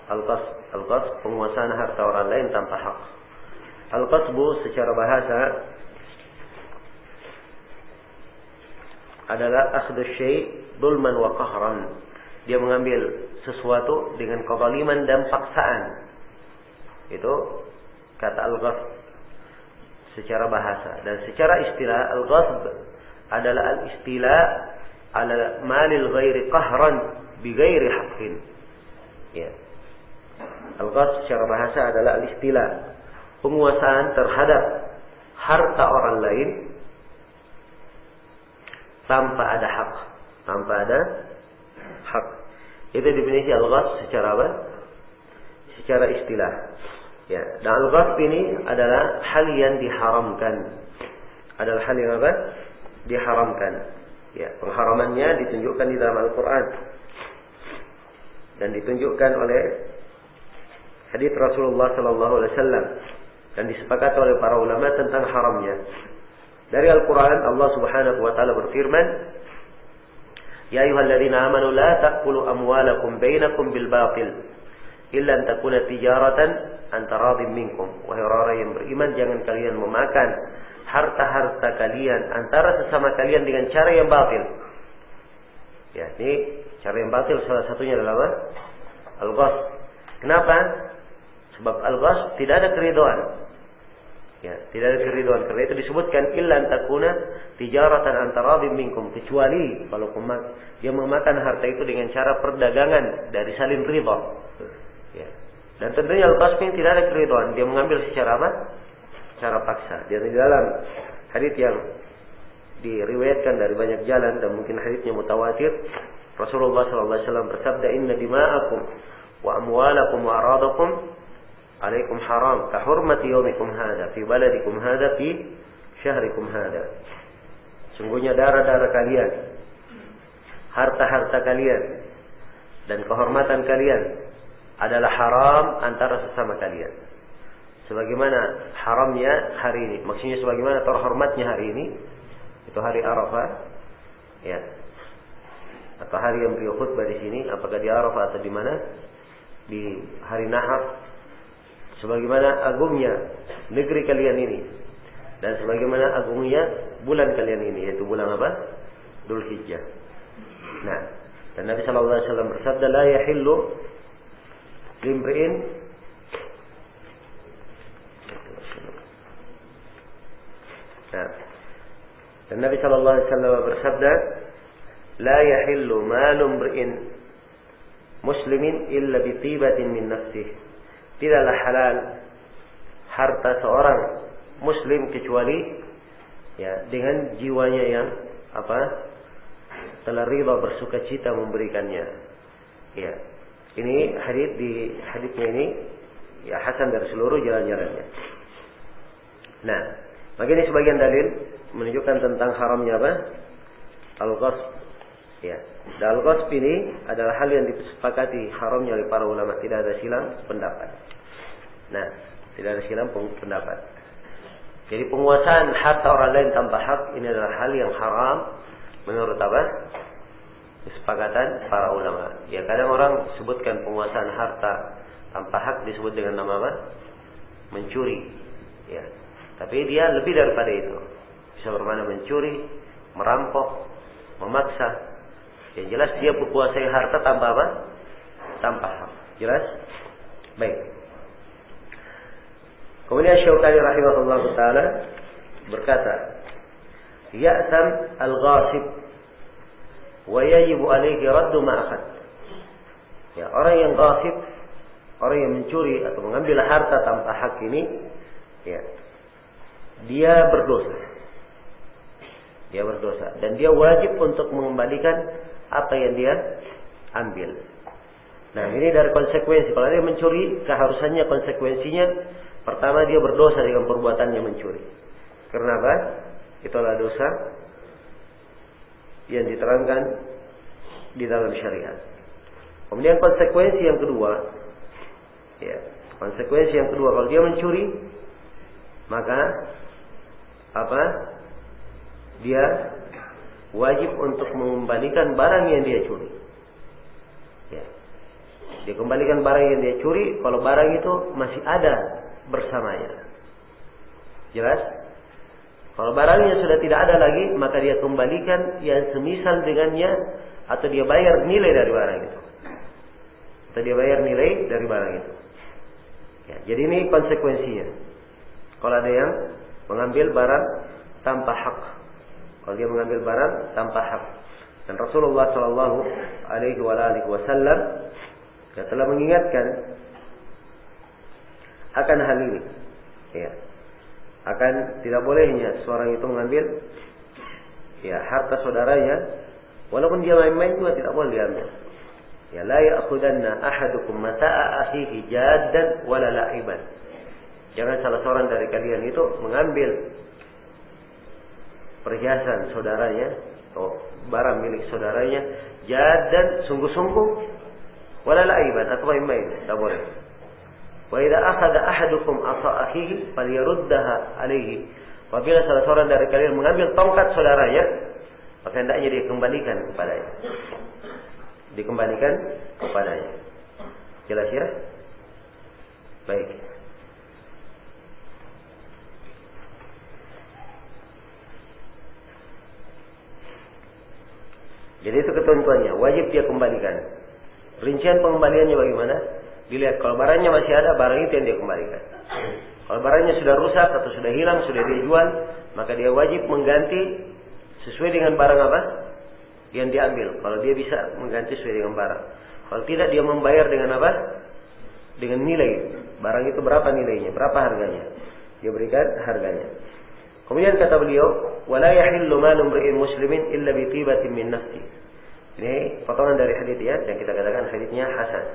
Al-Ghasb. Al-Ghasb, penguasaan harta orang lain tanpa hak. Al-Ghasbu secara bahasa adalah akhdhu syai' dhulman wa qahran. Dia mengambil sesuatu dengan kezaliman dan paksaan. Itu kata al-ghasb secara bahasa. Dan secara istilah al-ghasb adalah al-istila ala malil ghairi qahran bi ghairi haqqin. Ya. Al-ghasb secara bahasa adalah al-istila, penguasaan terhadap harta orang lain tanpa ada hak, tanpa ada hak. Itu definisi al-ghasb secara apa? Secara istilah. Ya, dan al-ghasb ini adalah hal yang diharamkan. Adalah hal yang apa? Diharamkan. Ya, pengharamannya ditunjukkan di dalam Al-Qur'an. Dan ditunjukkan oleh hadis Rasulullah sallallahu alaihi wasallam dan disepakati oleh para ulama tentang haramnya. Dari Al-Quran Allah subhanahu wa ta'ala berfirman, Ya ayyuhalladzina amanu la ta'kulu amwalakum bainakum bil batil illa an takuna tijaratan an taradin minkum. Wahai orang yang beriman, jangan kalian memakan harta-harta kalian antara sesama kalian dengan cara yang batil. Ya, ini cara yang batil salah satunya adalah apa? Al-ghasb. Kenapa? Sebab al-ghasb tidak ada keridhaan. Ya, tidak ada keridhaan. Karena itu disebutkan illa an takuna tijaratan antaradin minkum, kecuali kalau dia memakan harta itu dengan cara perdagangan dari salin ridha. Ya. Dan tentunya al-ghasb ini tidak ada keridhaan, dia mengambil secara apa? Secara paksa. Dan di dalam hadis yang diriwayatkan dari banyak jalan dan mungkin hadisnya mutawatir, Rasulullah sallallahu alaihi wasallam bersabda, "Inna dima'akum wa amwalakum wa aradakum alaikum haram ka hurmati yaumikum hada fi baladikum hada fi syahrikum hada." Sungguhnya darah-darah kalian, harta-harta kalian dan kehormatan kalian adalah haram antara sesama kalian. Sebagaimana haramnya hari ini, maksudnya sebagaimana terhormatnya hari ini, itu hari Arafah, ya. Atau hari yang beliau khutbah di sini, apakah di Arafah atau di mana? Di hari Nahar. Sebagaimana agungnya negeri kalian ini dan sebagaimana agungnya bulan kalian ini, yaitu bulan apa? Dzulhijjah. Nah, dan Nabi sallallahu alaihi wasallam bersabda, la yahillu limri'in dan Nabi sallallahu alaihi wasallam bersabda, "La yahillu malu imri'in muslimin illa bi tibatin min nafsihi." Tidaklah halal harta seorang muslim kecuali dengan jiwanya yang telah ridha bersukacita memberikannya. Ya. Ini hadisnya ini hasan dari seluruh jalan-jalannya. Nah, maka ini sebagian dalil menunjukkan tentang haramnya al-ghasb. Ya. Dan al-ghasb ini adalah hal yang disepakati haramnya oleh para ulama, tidak ada silang pendapat. Nah, tidak ada silang pendapat. Jadi penguasaan harta orang lain tanpa hak ini adalah hal yang haram menurut kesepakatan para ulama. Ya, kadang orang sebutkan penguasaan harta tanpa hak disebut dengan nama mencuri. Ya. Tapi dia lebih daripada itu. Bisa bermakna mencuri, merampok, memaksa. Yang jelas dia menguasai harta tanpa tanpa hak. Jelas? Baik. Kemudian Syaukani rahimahullah ta'ala berkata, "Ya'tam al-ghasib wa yajibu alaihi raddu ma akhad." Ya, orang yang ghasib, orang yang mencuri atau mengambil harta tanpa hak ini, ya, dia berdosa. Dia berdosa dan dia wajib untuk mengembalikan apa yang dia ambil. Nah, ini dari konsekuensi. Kalau dia mencuri, keharusannya konsekuensinya pertama dia berdosa dengan perbuatannya mencuri. Karena apa? Itulah dosa yang diterangkan di dalam syariat. Kemudian konsekuensi yang kedua, ya, konsekuensi yang kedua kalau dia mencuri, maka dia wajib untuk mengembalikan barang yang dia curi. Ya. Dia kembalikan barang yang dia curi kalau barang itu masih ada bersamanya. Jelas? Kalau barangnya sudah tidak ada lagi, maka dia kembalikan yang semisal dengannya atau dia bayar nilai dari barang itu. Atau dia bayar nilai dari barang itu. Ya, jadi ini konsekuensinya. Kalau ada yang mengambil barang tanpa hak. Kalau dia mengambil barang tanpa hak. Dan Rasulullah sallallahu alaihi wasallam telah mengingatkan akan hal ini. Ya. Akan tidak bolehnya seorang itu mengambil harta saudaranya walaupun dia main-main juga tidak boleh diambil. Ya, la ya'khudanna ahadukum mata'a akhihi jaddan wala la'iban. Jangan salah seorang dari kalian itu mengambil perhiasan saudaranya atau barang milik saudaranya jaddan sungguh-sungguh wala la'iban atau main-main, tidak boleh. Wa idza akhadha ahadukum asa akhihi falyaruddaha alaihi. Apabila salah seorang dari kalian mengambil tongkat saudaranya, maka hendaknya dikembalikan kepadanya. Dikembalikan kepadanya. Jelas ya? Baik. Jadi itu ketentuannya, wajib dia kembalikan. Rincian pengembaliannya bagaimana? Dilihat kalau barangnya masih ada, barang itu yang dia kembalikan. Kalau barangnya sudah rusak atau sudah hilang, sudah dia jual, maka dia wajib mengganti sesuai dengan barang apa yang diambil. Kalau dia bisa mengganti sesuai dengan barang. Kalau tidak, dia membayar dengan apa? Dengan nilai. Barang itu berapa nilainya, berapa harganya. Dia berikan harganya. Kemudian kata beliau, "Wala yahillu malu imri'in muslimin illa bi tibatin min nafsi." Ini potongan dari hadis ya, yang kita katakan hadisnya hasan.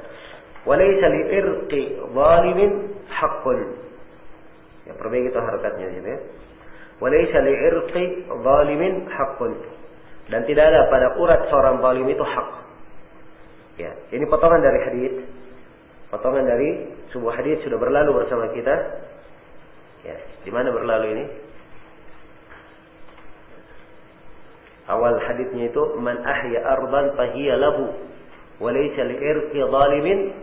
"Walaysa li'irqi zalimin haqqun." Ya, perbaiki itu harakatnya gitu ya. "Walaysa li'irqi zalimin haqqun." Dan tidak ada pada urat seorang zalim itu hak. Ya, ini potongan dari hadis. Potongan dari sebuah hadis sudah berlalu bersama kita. Ya, di mana berlalu ini? Awal hadisnya itu man ahya ardan fahiya lahu wa laysa li'irqi zalimin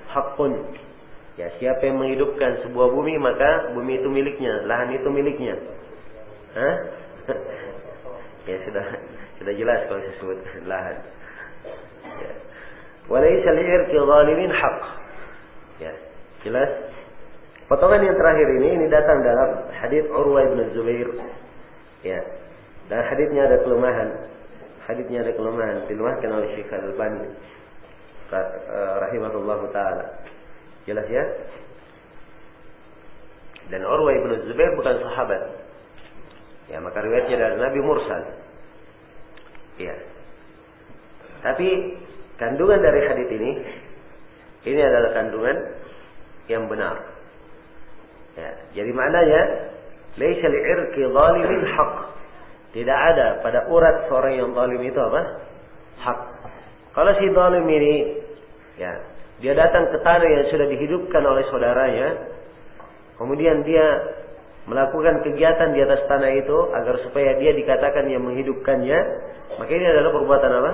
haqqun. Ya, siapa yang menghidupkan sebuah bumi maka bumi itu miliknya, lahan itu miliknya. Hah? Ya sudah jelas kalau disebut lahan. Ya. Wa laysa li'irqi zalimin haqq. Ya, jelas. Potongan yang terakhir ini datang dalam hadits Urwah bin Zubair. Ya. Dan haditsnya ada kelemahan. Haditsnya ada kelemahan, dilemahkan oleh Syekh Al-Albani rahimahullahu taala. Jelas ya? Dan Urwah bin Zubair bukan sahabat. Ya, maka riwayatnya dari Nabi mursal. Ya. Tapi kandungan dari hadits ini adalah kandungan yang benar. Ya, jadi maknanya laisa li'irqi zalimin haq. Tidak ada pada urat seorang yang zalim itu apa? Hak. Kalau si zalim ini ya, dia datang ke tanah yang sudah dihidupkan oleh saudaranya, kemudian dia melakukan kegiatan di atas tanah itu agar supaya dia dikatakan yang menghidupkannya, maka ini adalah perbuatan apa?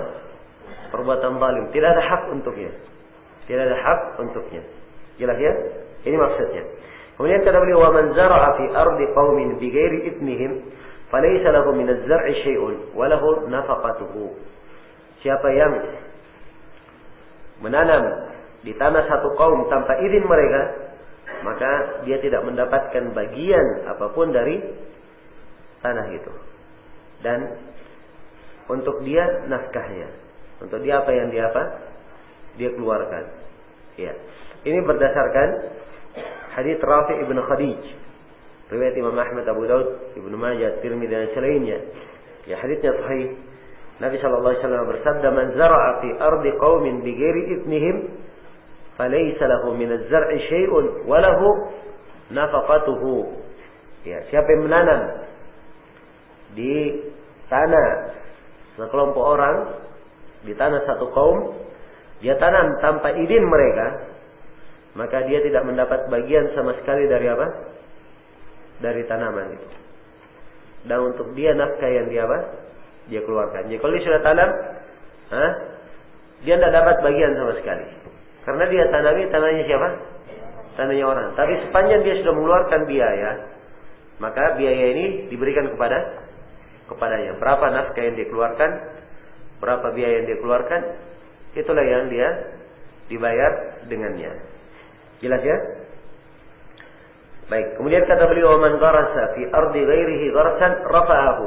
Perbuatan zalim. Tidak ada hak untuknya. Tidak ada hak untuknya. Jelas ya? Ini maksudnya. Kemudian kata beliau, "Wa man zara'a fi ardi qaumin bighairi idnihim, falaysa lahu min az-zar'i syai'un wa lahu nafaqatuhu." Siapa yang menanam di tanah satu kaum tanpa izin mereka, maka dia tidak mendapatkan bagian apapun dari tanah itu. Dan untuk dia nafkahnya, untuk dia apa yang dia keluarkan. Ya. Ini berdasarkan hadits Rafi' ibn Khadij, riwayat Imam Ahmad, Abu Daud, Ibnu Majah, Tirmidzi dan selainnya. Ya, haditsnya sahih. Nabi sallallahu alaihi wasallam bersabda, "Man zara'a fi ardi qaumin bighairi idnihim, falaysa lahu min az-zar'i syai'un wa lahu nafaqatuhu." Ya, siapa yang menanam di tanah sekelompok orang, di tanah satu kaum, dia tanam tanpa izin mereka, maka dia tidak mendapat bagian sama sekali dari apa? Dari tanaman itu. Dan untuk dia nafkah yang dia keluarkan. Jadi kalau dia sudah tanam, dia tidak dapat bagian sama sekali. Karena dia tanahnya siapa? Tanahnya orang. Tapi sepanjang dia sudah mengeluarkan biaya, maka biaya ini diberikan kepadanya. Berapa nafkah yang dia keluarkan, berapa biaya yang dia keluarkan, itulah yang dia dibayar dengannya. Jelas ya? Baik, kemudian kata beliau, "Man gharasa fi ardi ghairihi gharsan rafa'ahu."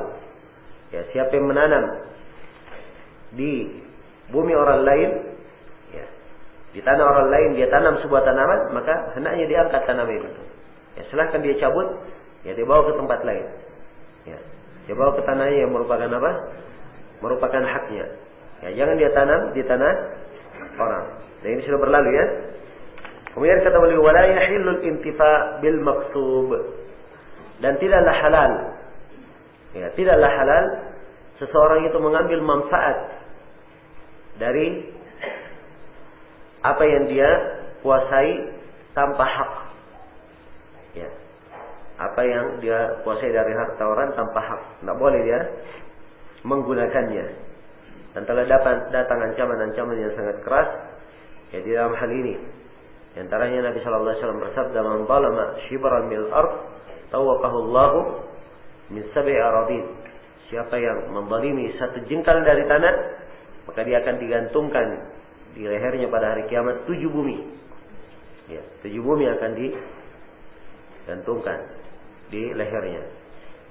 Ya, siapa yang menanam di bumi orang lain, ya, di tanah orang lain dia tanam sebuah tanaman, maka hendaknya diangkat tanaman itu. Ya, silahkan dia cabut, ya dia bawa ke tempat lain. Ya, dia bawa ke tanahnya yang merupakan apa? Merupakan haknya. Ya, jangan dia tanam di tanah orang. Dan ini sudah berlalu ya. Kemudian kata beliau, "Wala yahillul intifa' bil maqsub." Dan tidaklah halal. Ya, tidaklah halal seseorang itu mengambil manfaat dari apa yang dia kuasai tanpa hak. Ya. Apa yang dia kuasai dari harta orang tanpa hak, tidak boleh dia menggunakannya. Dan telah datang ancaman-ancaman yang sangat keras ya di dalam hal ini. Di antaranya Nabi sallallahu alaihi wasallam bersabda, "Man zalama shibran mil ard, tawaqahu Allah min sab'i aradin." Siapa yang menzalimi satu jengkal dari tanah, maka dia akan digantungkan di lehernya pada hari kiamat 7 bumi. Ya, 7 bumi akan digantungkan di lehernya.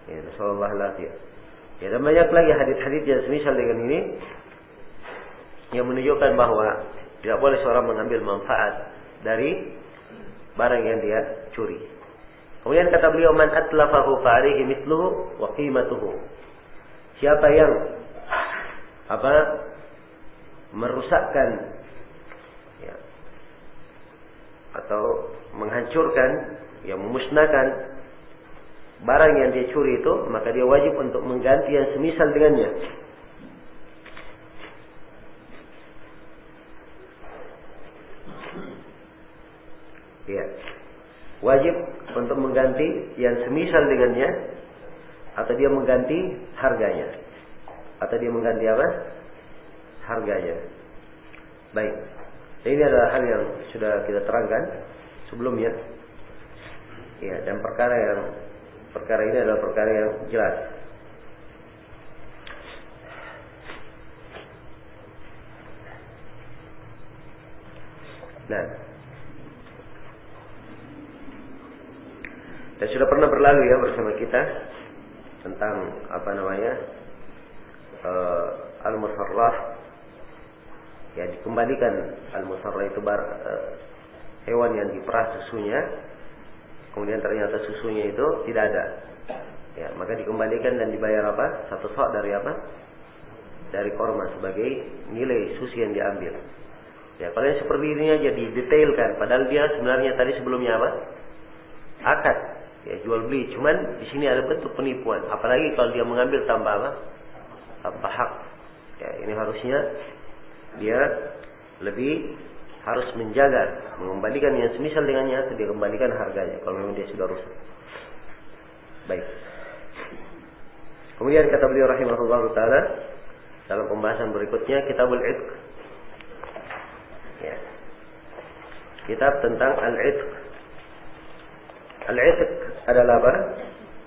Ya, sallallahu alaihi. Ya, dan banyak lagi hadis-hadis yang semisal dengan ini yang menunjukkan bahwa tidak boleh seorang mengambil manfaat dari barang yang dia curi. Kemudian kata beliau, "Man atlafahu fa alaihi mithluhu wa qimatuhu." Siapa yang merusakkan ya, atau menghancurkan, yang memusnahkan barang yang dia curi itu, maka dia wajib untuk mengganti yang semisal dengannya. Ya, wajib untuk mengganti yang semisal dengannya, atau dia mengganti harganya, atau dia mengganti apa? Harganya. Baik, ini adalah hal yang sudah kita terangkan sebelumnya. Ya, dan perkara ini adalah perkara yang jelas. Nah, Dan sudah pernah berlalu ya bersama kita tentang al-musarrah. Ya, dikembalikan al-musarrah itu hewan yang diperah susunya, kemudian ternyata susunya itu tidak ada. Ya, maka dikembalikan dan dibayar apa? 1 sok dari apa? Dari korma sebagai nilai susu yang diambil. Ya, kalau yang seperti ini aja didetailkan, padahal dia sebenarnya tadi sebelumnya apa? Akad, ya jual beli. Cuman di sini ada bentuk penipuan. Apalagi kalau dia mengambil tanpa apa? Tanpa hak. Ya, ini harusnya dia lebih harus menjaga, mengembalikan yang semisal dengannya atau dia kembalikan harganya kalau memang dia sudah rusak. Baik. Kemudian kata beliau rahimahullah taala dalam pembahasan berikutnya, Kitabul Itq. Ya. Kitab tentang al-itq. Al-itq adalah apa?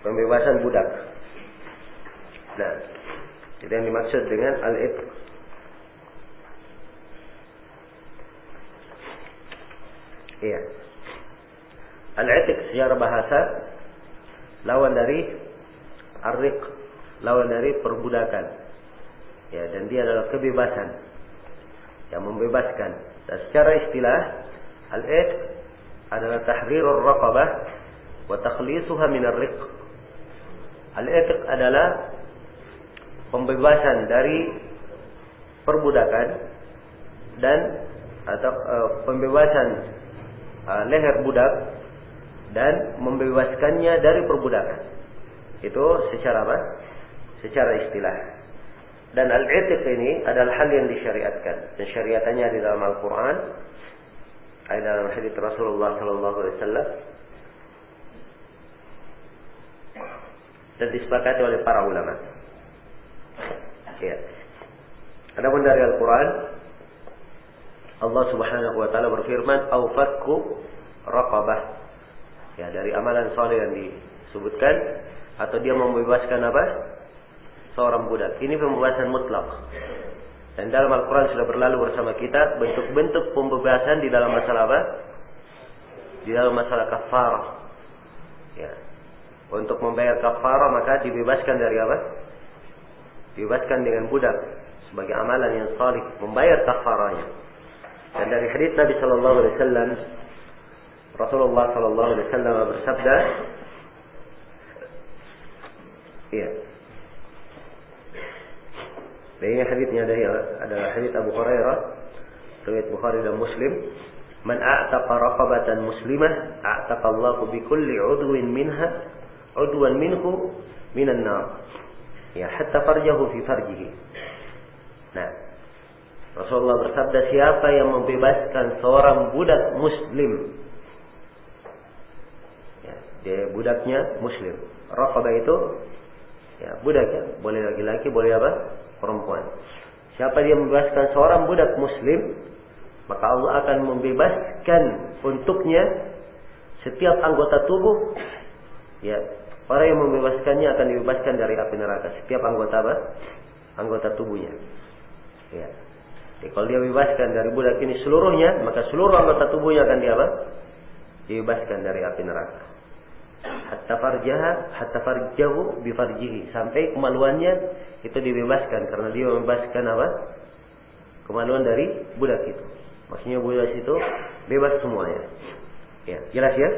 Pembebasan budak. Nah, itu yang dimaksud dengan al-itq. Iya. Al-itq secara bahasa lawan dari ar-riq, lawan dari perbudakan. Ya, dan dia adalah kebebasan. Yang membebaskan. Dan secara istilah al-itq adalah tahrirur raqabah wa takhlisuha min ar-riq. Al-itq adalah pembebasan dari perbudakan dan atau pembebasan leher budak dan membebaskannya dari perbudakan. Itu secara apa? Secara istilah. Dan al-itq ini adalah hal yang disyariatkan. Dan syariatannya di dalam Al-Quran, ada dalam hadits Rasulullah SAW, dan disepakati oleh para ulama. Ya. Adapun dari Al-Quran, Allah Subhanahu wa taala berfirman, "Au fakku raqabah." Ya, dari amalan saleh yang disebutkan, atau dia membebaskan apa? Seorang budak. Ini pembebasan mutlak. Dan dalam Al-Quran sudah berlalu bersama kita bentuk-bentuk pembebasan di dalam masalah apa? Di dalam masalah kafarah. Ya. Untuk membayar kafarah maka dibebaskan dari apa? Dibebaskan dengan budak sebagai amalan yang salih, membayar kafarahnya. Dan dari hadits Nabi sallallahu alaihi wasallam, Rasulullah sallallahu alaihi wasallam bersabda, iya. Dan ini haditsnya adalah hadits Abu Hurairah, riwayat Bukhari dan Muslim, "Man a'taqa raqabatan muslimah, a'taqa Allahu bi kulli 'udwin minhu minan nar." Ya, hatta farjahu fi farjihi. Nah, Rasulullah bersabda, siapa yang membebaskan seorang budak muslim, ya, dia budaknya muslim. Raqabah itu ya budak, ya, boleh laki-laki, boleh apa? Perempuan. Siapa dia membebaskan seorang budak muslim, maka Allah akan membebaskan untuknya setiap anggota tubuh. Ya, orang yang membebaskannya akan dibebaskan dari api neraka. Setiap anggota apa? Anggota tubuhnya. Ya. Jadi kalau dia bebaskan dari budak ini seluruhnya, maka seluruh anggota tubuhnya akan dibebaskan dari api neraka. Hatta farjahu bi farjihi, sampai kemaluannya itu dibebaskan karena dia membebaskan apa? Kemaluan dari budak itu. Maksudnya budak itu bebas semuanya. Ya, jelas ya?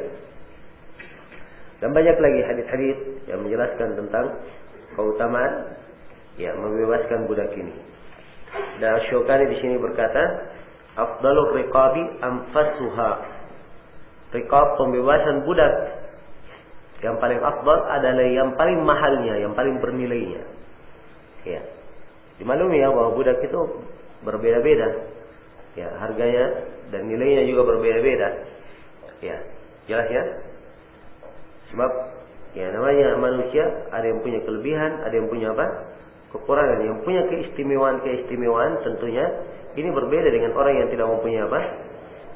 Dan banyak lagi hadis-hadis yang menjelaskan tentang keutamaan ya membebaskan budak ini. Dan Syukani di sini berkata, afdalur riqabi anfasuha. Riqab, pembebasan budak yang paling afdal adalah yang paling mahalnya, yang paling bernilainya. Ya. Dimaklumi ya bahwa budak itu berbeda-beda. Ya, harganya dan nilainya juga berbeda-beda. Ya, jelas ya? Sebab ya namanya manusia, ada yang punya kelebihan, ada yang punya apa? Kekurangan. Yang punya keistimewaan tentunya ini berbeda dengan orang yang tidak mempunyai apa?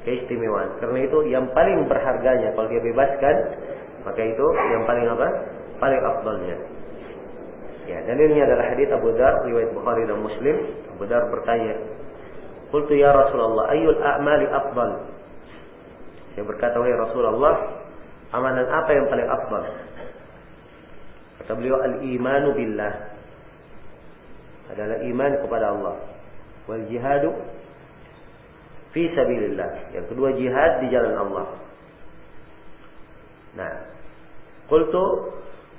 Keistimewaan. Karena itu yang paling berharganya kalau dia bebaskan, maka itu yang paling apa? Paling afdalnya. Ya, dalilnya adalah hadits Abu Dzar riwayat Bukhari dan Muslim. Abu Dzar bertanya, "Qultu ya Rasulullah, ayyul a'mali afdal?" Saya berkata, wahai Rasulullah, amalan apa yang paling afdal? Kata beliau, al-imanu billah adalah iman kepada Allah. Wal jihadu fi sabilillah. Yang kedua jihad di jalan Allah. Nah, qultu,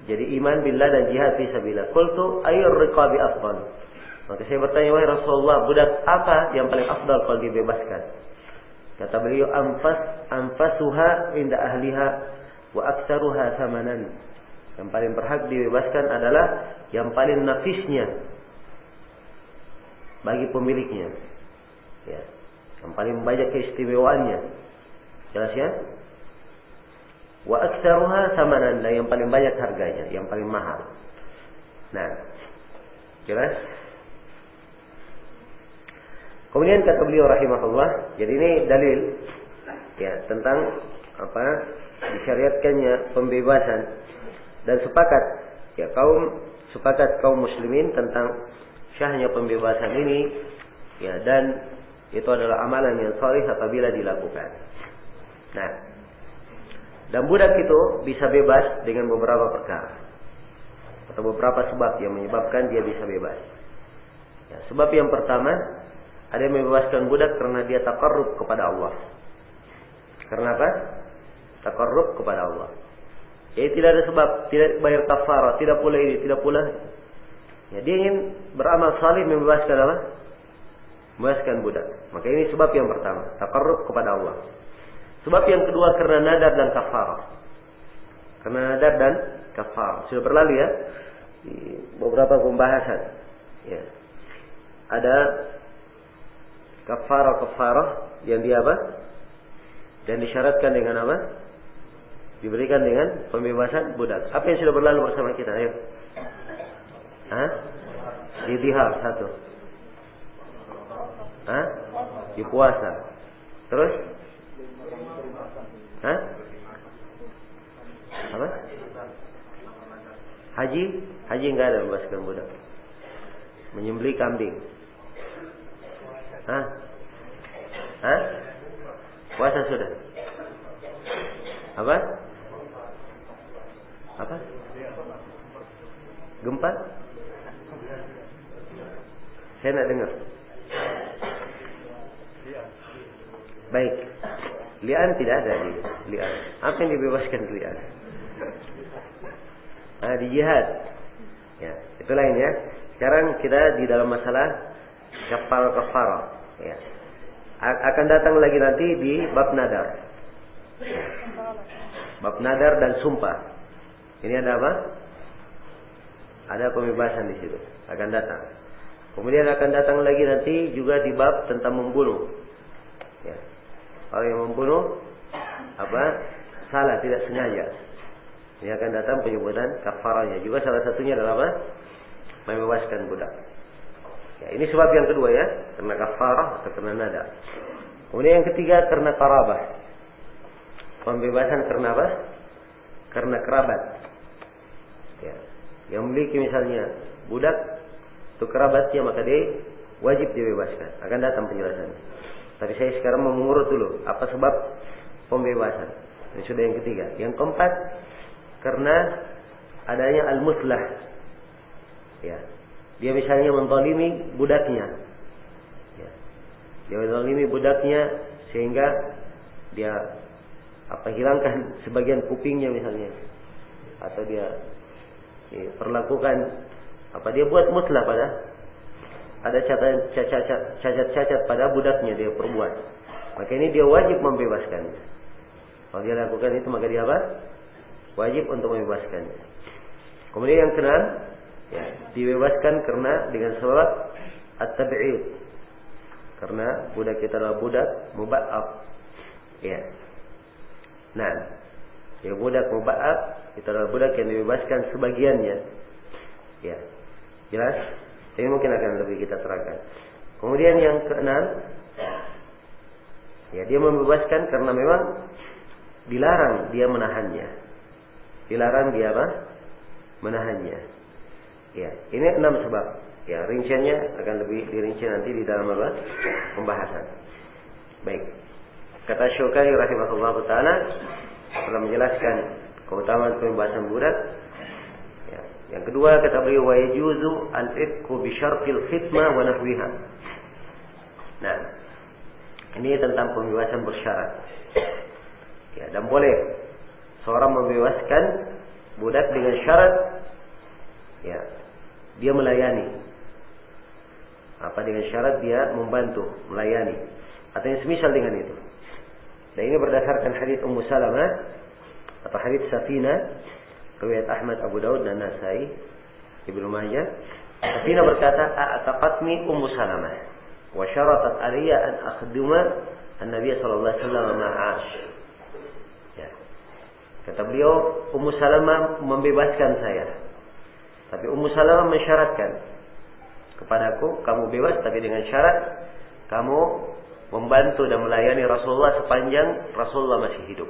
jadi iman billah dan jihad fi sabilillah. Qultu ayyur riqabi afdal? Maka saya bertanya, wahai Rasulullah, budak apa yang paling afdal kalau dibebaskan? Kata beliau, anfasuha inda ahliha wa aktsaruha thamanan. Yang paling berhak dibebaskan adalah yang paling nafisnya bagi pemiliknya. Ya. Yang paling banyak keistimewaannya. Jelas ya? Wa aktsaruha thamanan, dan yang paling banyak harganya, yang paling mahal. Nah, jelas? Kemudian kata beliau rahimahullah, jadi ini dalil ya tentang apa disyariatkannya pembebasan, dan sepakat kaum muslimin tentang syahnya pembebasan ini ya, dan itu adalah amalan yang salih apabila dilakukan. Nah, dan budak itu bisa bebas dengan beberapa perkara atau beberapa sebab yang menyebabkan dia bisa bebas. Ya, sebab yang pertama, ada yang membebaskan budak karena dia taqarrub kepada Allah. Karena apa? Taqarrub kepada Allah. Jadi tidak ada sebab, tidak bayar kafarah, tidak pula ini, tidak pula. Ya, dia ingin beramal salih membebaskan apa? Membebaskan budak. Maka ini sebab yang pertama, taqarrub kepada Allah. Sebab yang kedua karena nadar dan kafarah. Karena nadar dan kafarah. Sudah berlalu ya di beberapa pembahasan. Ya. Ada kafarah yang dia apa? Dan disyaratkan dengan apa? Diberikan dengan pembebasan budak. Apa yang sudah berlalu bersama kita? Ayo. Idhar satu. Di puasa. Terus? Apa? Haji enggak ada membebaskan budak. Menyembelih kambing. Puasa sudah. Apa? Gempa? Saya nak dengar. Baik. Li'an tidak ada di li'an. Apa yang dibebaskan li'an? Di jihad. Ya, itu lain ya. Sekarang kita di dalam masalah kafarah. Ya. Akan datang lagi nanti di bab nadar. Ya. Bab nadar dan sumpah. Ini ada apa? Ada pembebasan di situ. Akan datang. Kemudian akan datang lagi nanti juga di bab tentang membunuh. Ya. Kalau yang membunuh salah, tidak sengaja. Ini akan datang penyebutan kafarahnya. Juga salah satunya adalah apa? Membebaskan budak. Ya, ini sebab yang kedua ya, karena kafarah atau karena nadar. Kemudian yang ketiga karena qarabah. Pembebasan karena apa? Karena kerabat. Ya. Yang memiliki misalnya budak itu kerabatnya, maka dia wajib dibebaskan. Akan datang penjelasannya. Tapi saya sekarang mau mengurut dulu apa sebab pembebasan. Ini sudah yang ketiga. Yang keempat karena adanya al-muslah. Ya. Dia misalnya menzalimi budaknya. Ya. Dia menzalimi budaknya sehingga dia hilangkan sebagian kupingnya misalnya. Atau dia perlakukan dia buat muslah pada ada cacat-cacat pada budaknya dia perbuat. Maka ini dia wajib membebaskannya. Kalau dia lakukan itu maka dia wajib untuk membebaskannya. Kemudian yang keenam, ya, dibebaskan karena dengan sebab at-tab'id. Karena budak kita adalah budak muba'ab. Ya. Nah, ya budak muba'ab itu adalah budak yang dibebaskan sebagiannya. Ya. Jelas? Ini mungkin akan lebih kita terangkan. Kemudian yang keenam, ya dia membebaskan karena memang dilarang dia menahannya. Dilarang dia menahannya. Ya, ini 6 sebab. Ya, rinciannya akan lebih dirinci nanti di dalam pembahasan. Baik. Kata Syukari rahimahullah taala, telah menjelaskan keutamaan pembebasan budak. Ya. Yang kedua kata beliau wa yajuzu al-itqu bi syartil khidmah wa nahwiha. Nah, ini tentang pembebasan bersyarat. Ya, dan boleh seorang membebaskan budak dengan syarat ya, dia melayani. Apa dengan syarat dia membantu, melayani. Atau yang semisal dengan itu. Dan ini berdasarkan hadits Ummu Salamah atau hadits Safina, riwayat Ahmad, Abu Daud dan Nasai, Ibnu Majah. Safina berkata, "A'taqatni Ummu Salamah wa syaratat alayya an akhduma an-nabiy sallallahu alaihi wasallam ma'ash." Ya. Kata beliau, Ummu Salamah membebaskan saya. Tapi Ummu Salamah mensyaratkan kepadaku, kamu bebas tapi dengan syarat kamu membantu dan melayani Rasulullah sepanjang Rasulullah masih hidup.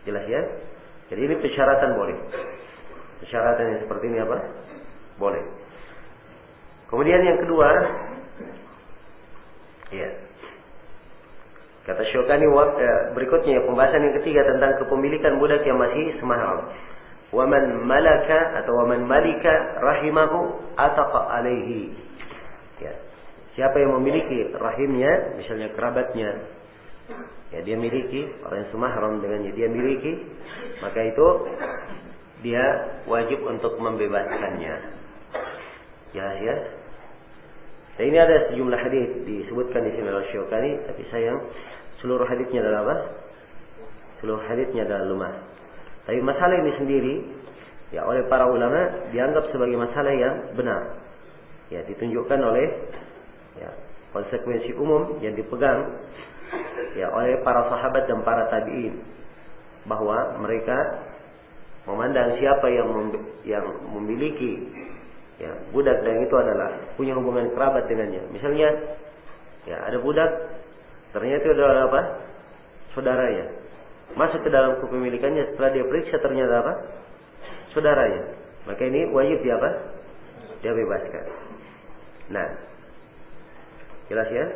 Jelas ya? Jadi ini persyaratan boleh. Persyaratan yang seperti ini apa? Boleh. Kemudian yang kedua, ya. Kata Syukani berikutnya pembahasan yang ketiga tentang kepemilikan budak yang masih semahram. Waman malaka atau waman malika rahimahu ataqa alaihi. Ya. Siapa yang memiliki rahimnya, misalnya kerabatnya, ya dia miliki, orang yang semahram dengannya dia miliki, maka itu dia wajib untuk membebaskannya. Jelas ya? Dan ini ada sejumlah hadis disebutkan di sini oleh Syukani, tapi sayang seluruh hadisnya adalah apa? Seluruh hadisnya adalah lemah. Tapi masalah ini sendiri, ya oleh para ulama dianggap sebagai masalah yang benar. Ya ditunjukkan oleh ya, konsekuensi umum yang dipegang ya oleh para sahabat dan para tabi'in, bahwa mereka memandang siapa yang memiliki ya budak dan itu adalah punya hubungan kerabat dengannya. Misalnya ya ada budak ternyata itu adalah apa? Saudaranya. Masuk ke dalam kepemilikannya, setelah dia periksa ternyata apa? Saudaranya. Maka ini wajib dia apa? Dia bebaskan. Nah, jelas ya?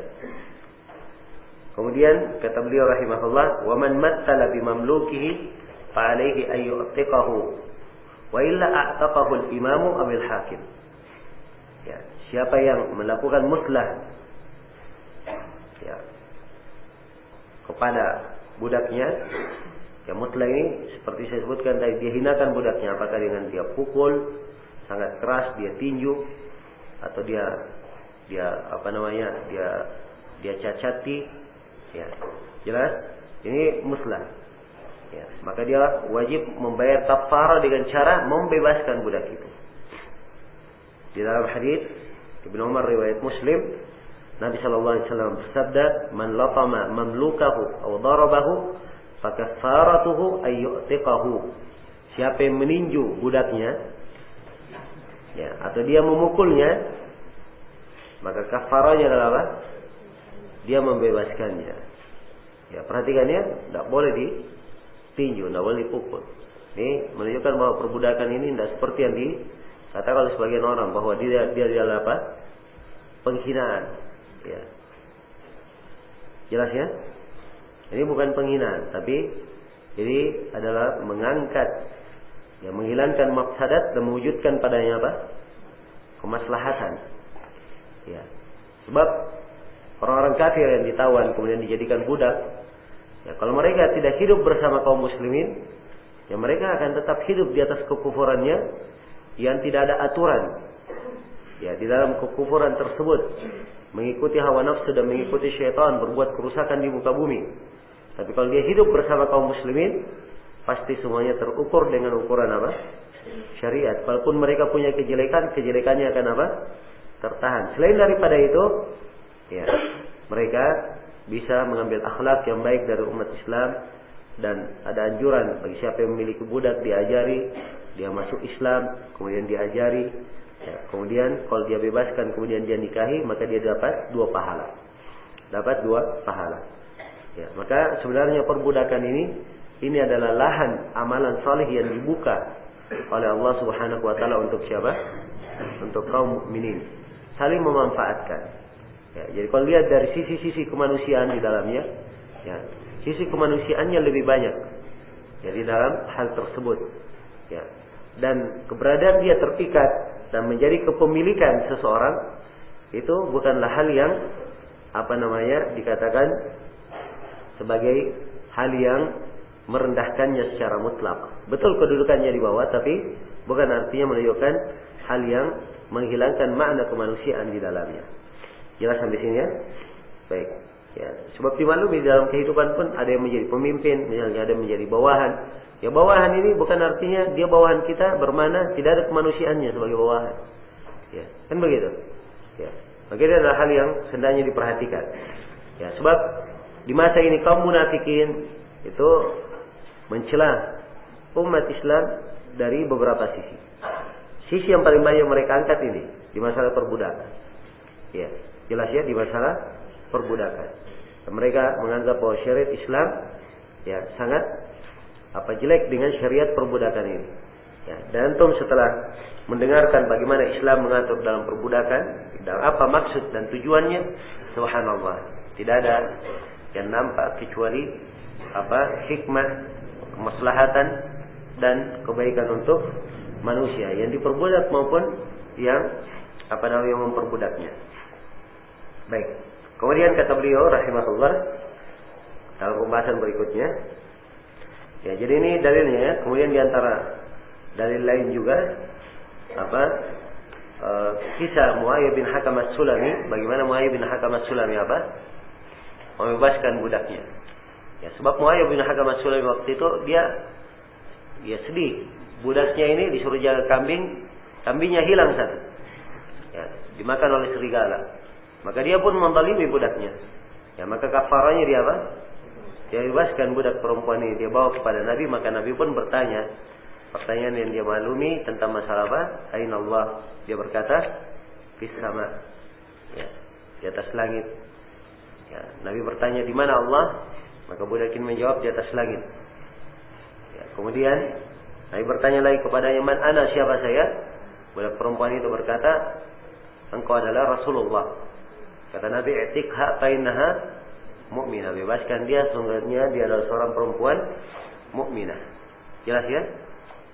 Kemudian kata beliau rahimahullah, "Wa man mattala bi mamlukihi fa alayhi an yu'tiqahu wa illa a'taqahu al-imamu aw al-hakim." Ya, siapa yang melakukan muslah ya kepada budaknya, ya mutlah ini seperti saya sebutkan tadi, dia hinakan budaknya, apakah dengan dia pukul sangat keras, dia tinju, atau dia apa namanya, dia cacati, ya jelas ini muslah. Ya, maka dia wajib membayar kafarah dengan cara membebaskan budak itu. Di dalam hadis Ibnu Umar riwayat Muslim, Nabi sallallahu alaihi wasallam bersabda, "Man latama mamlukahu aw darabahu fakaffaratuhu ay yu'tiqahu." Siapa yang meninju budaknya ya atau dia memukulnya, maka kafarahnya adalah apa? Dia membebaskannya. Ya, perhatikan ya, tidak boleh ditinju, tidak boleh dipukul. Ini menunjukkan bahwa perbudakan ini tidak seperti yang dikatakan oleh sebagian orang, bahwa dia adalah apa? Penghinaan. Ya. Jelas ya? Ini bukan penghinaan, tapi ini adalah mengangkat, ya, menghilangkan mafsadat dan mewujudkan padanya apa? Kemaslahatan. Ya. Sebab orang-orang kafir yang ditawan kemudian dijadikan budak, ya, kalau mereka tidak hidup bersama kaum muslimin, ya mereka akan tetap hidup di atas kekufurannya yang tidak ada aturan. Ya, di dalam kekufuran tersebut mengikuti hawa nafsu dan mengikuti syaitan, berbuat kerusakan di muka bumi. Tapi kalau dia hidup bersama kaum muslimin, pasti semuanya terukur dengan ukuran apa? Syariat. Walaupun mereka punya kejelekan, kejelekannya akan apa? Tertahan. Selain daripada itu, ya, mereka bisa mengambil akhlak yang baik dari umat Islam, dan ada anjuran bagi siapa yang memiliki budak diajari, dia masuk Islam, kemudian diajari. Ya, kemudian kalau dia bebaskan kemudian dia nikahi, maka dia dapat 2 pahala. Dapat 2 pahala. Ya, maka sebenarnya perbudakan ini adalah lahan amalan saleh yang dibuka oleh Allah Subhanahu wa taala untuk siapa? Untuk kaum mukminin. Saling memanfaatkan. Ya, jadi kalau lihat dari sisi-sisi kemanusiaan di dalamnya, ya, sisi kemanusiaannya lebih banyak. Jadi dalam hal tersebut, ya. Dan keberadaan dia terpikat dan menjadi kepemilikan seseorang itu bukanlah hal yang dikatakan sebagai hal yang merendahkannya secara mutlak. Betul kedudukannya di bawah, tapi bukan artinya menunjukkan hal yang menghilangkan makna kemanusiaan di dalamnya. Jelas sampai sini ya? Baik. Ya, sebab dimaklumi dalam kehidupan pun ada yang menjadi pemimpin, misalnya ada yang menjadi bawahan. Ya, bawahan ini bukan artinya dia bawahan kita bermana tidak ada kemanusiaannya sebagai bawahan. Ya, kan begitu. Ya. Maka ini adalah hal yang hendaknya diperhatikan. Ya, sebab di masa ini kaum munafikin itu mencela umat Islam dari beberapa sisi. Sisi yang paling banyak mereka angkat ini di masalah perbudakan. Ya, jelas ya, di masalah perbudakan. Mereka menganggap bahwa syariat Islam ya sangat jelek dengan syariat perbudakan ini. Ya, dan antum setelah mendengarkan bagaimana Islam mengatur dalam perbudakan dan apa maksud dan tujuannya, subhanallah, tidak ada yang nampak kecuali hikmah, kemaslahatan dan kebaikan untuk manusia yang diperbudak maupun yang memperbudaknya. Baik. Kemudian kata beliau rahimahullah dalam pembahasan berikutnya, ya jadi ini dalilnya ya. Kemudian diantara dalil lain juga kisah Muayyib bin Hakam As-Sulami, bagaimana Muayyib bin Hakam As-Sulami membebaskan budaknya. Ya, sebab Muayyib bin Hakam As-Sulami waktu itu dia sedih, budaknya ini disuruh jaga kambing, kambingnya hilang satu. Ya, dimakan oleh serigala. Maka dia pun menzalimi budaknya. Ya, maka kafaranya dia Dia bebaskan budak perempuan ini, dia bawa kepada Nabi, maka Nabi pun bertanya pertanyaan yang dia maklumi tentang masalah Aina Allah? Dia berkata, fis sama. Ya, di atas langit. Ya, Nabi bertanya di mana Allah? Maka budak ini menjawab di atas langit. Ya, kemudian Nabi bertanya lagi kepadanya, man ana, siapa saya? Budak perempuan itu berkata, engkau adalah Rasulullah. Kata Nabi, i'tiqha fainnaha mu'minah, bebaskan dia, sungguhnya dia adalah seorang perempuan mukminah. Jelas ya?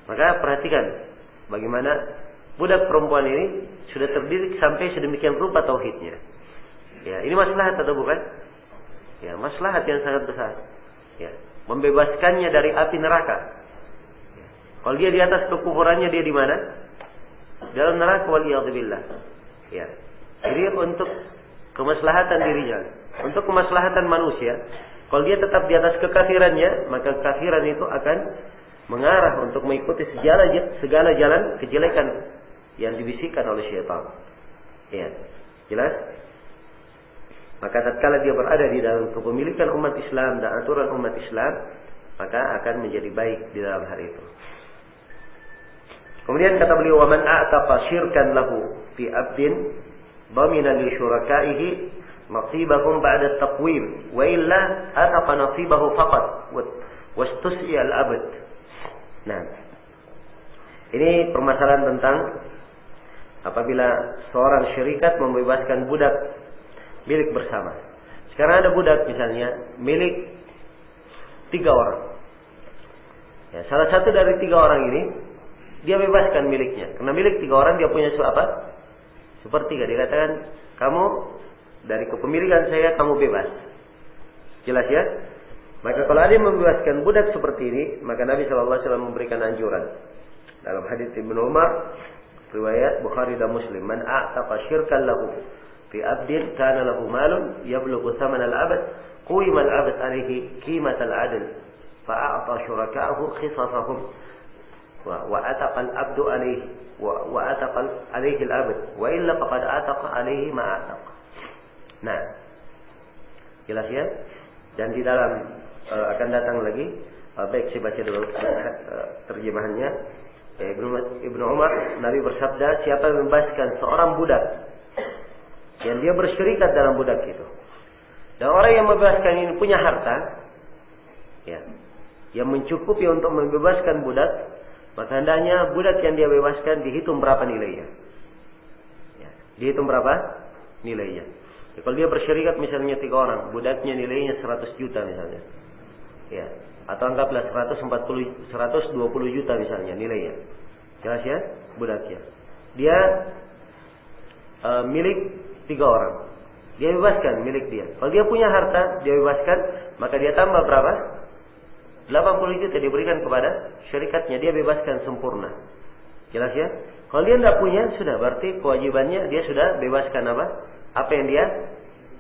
Maka perhatikan bagaimana budak perempuan ini sudah terdidik sampai sedemikian rupa tauhidnya. Ya, ini maslahat atau bukan? Ya, maslahat yang sangat besar. Ya, membebaskannya dari api neraka. Ya. Kalau dia di atas kekufurannya, dia di mana? Dalam neraka, waliyadzubillah. Ya. Jadi untuk kemaslahatan dirinya, untuk kemaslahatan manusia, kalau dia tetap di atas kekafirannya, maka kekafiran itu akan mengarah untuk mengikuti segala jalan kejelekan yang dibisikkan oleh syaitan. Ya, jelas? Maka tatkala dia berada di dalam kepemilikan umat Islam dan aturan umat Islam, maka akan menjadi baik di dalam hal itu. Kemudian kata beliau, "Wa man a'taqa syirkan lahu fi 'abdin ضمن لشركائه نصيبهم بعد التقويم وإلا أتق نصيبه فقط واستسئ الأبد." Nah, ini permasalahan tentang apabila seorang syarikat membebaskan budak milik bersama. Sekarang ada budak misalnya milik 3 orang. Ya, salah satu dari 3 orang ini dia bebaskan miliknya. Karena milik 3 orang dia punya apa? Sepertiga, dikatakan kamu dari kepemilikan saya kamu bebas. Jelas ya? Maka kalau ada yang membebaskan budak seperti ini, maka Nabi SAW memberikan anjuran. Dalam hadits Ibnu Umar, riwayat Bukhari dan Muslim, man a'taqa syirkan lahu fi abdin kana lahu malun yablughu thaman al-abd qima al-abd alayhi qimat al-adl fa'a'ta syuraka'ahu khisasahum wa ataqa al-abdu alayhi wa ataqa alayhi al-abd wa illa faqad ataqa alayhi ma ataqa. Nah, jelas ya? Dan di dalam akan datang lagi, baik saya baca dulu terjemahannya. Ibnu Umar, Nabi bersabda, siapa yang membebaskan seorang budak yang dia bersyirikat dalam budak itu, dan orang yang membebaskan ini punya harta, ya, yang mencukupi untuk membebaskan budak, maka hendaknya budak yang dia bebaskan dihitung berapa nilainya. Ya, dihitung berapa nilainya. Ya, kalau dia bersyarikat misalnya 3 orang, budaknya nilainya 100 juta misalnya. Ya, atau anggaplah 120 juta misalnya nilainya. Jelas ya, budaknya. Dia milik 3 orang. Dia bebaskan milik dia. Kalau dia punya harta, dia bebaskan, maka dia tambah berapa? 80 juta diberikan kepada syarikatnya, dia bebaskan sempurna. Jelas ya? Kalau dia tidak punya, sudah berarti kewajibannya dia sudah bebaskan apa? Apa yang dia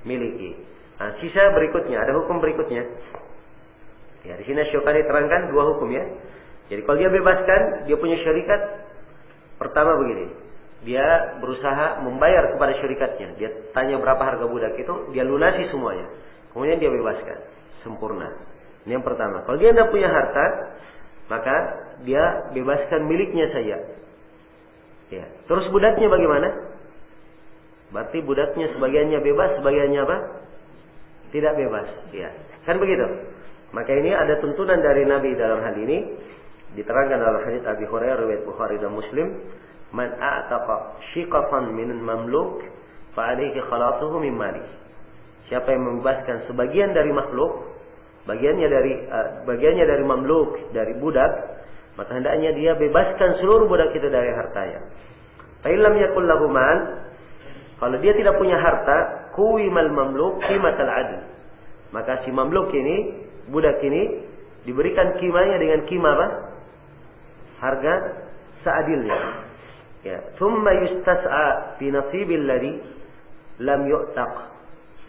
miliki. Nah, sisa berikutnya, ada hukum berikutnya. Ya, di sini Syukani terangkan 2 hukum ya. Jadi kalau dia bebaskan, dia punya syarikat. Pertama begini, dia berusaha membayar kepada syarikatnya. Dia tanya berapa harga budak itu, dia lunasi semuanya. Kemudian dia bebaskan sempurna. Ini yang pertama. Kalau dia tidak punya harta, maka dia bebaskan miliknya saja. Ya. Terus budaknya bagaimana? Berarti budaknya sebagiannya bebas, sebagiannya apa? Tidak bebas. Ya. Kan begitu. Maka ini ada tuntunan dari Nabi dalam hal ini. Diterangkan dalam hadits Abi Hurairah riwayat Bukhari dan Muslim, "Man a'taqa shiqafan min mamluk, fa alayhi khalasuhu min mali." Siapa yang membebaskan sebagian dari makhluk, bagiannya dari mamluk, dari budak, maka hendaknya dia bebaskan seluruh budak itu dari hartanya. Fa illam yakul lahu mal, kalau dia tidak punya harta, kuwimal mamluk qimatal adl. Maka si mamluk ini, budak ini diberikan kimanya dengan kima apa? Harga seadilnya. Ya, thumma yustas'a fi nasibil ladzi lam yu'taq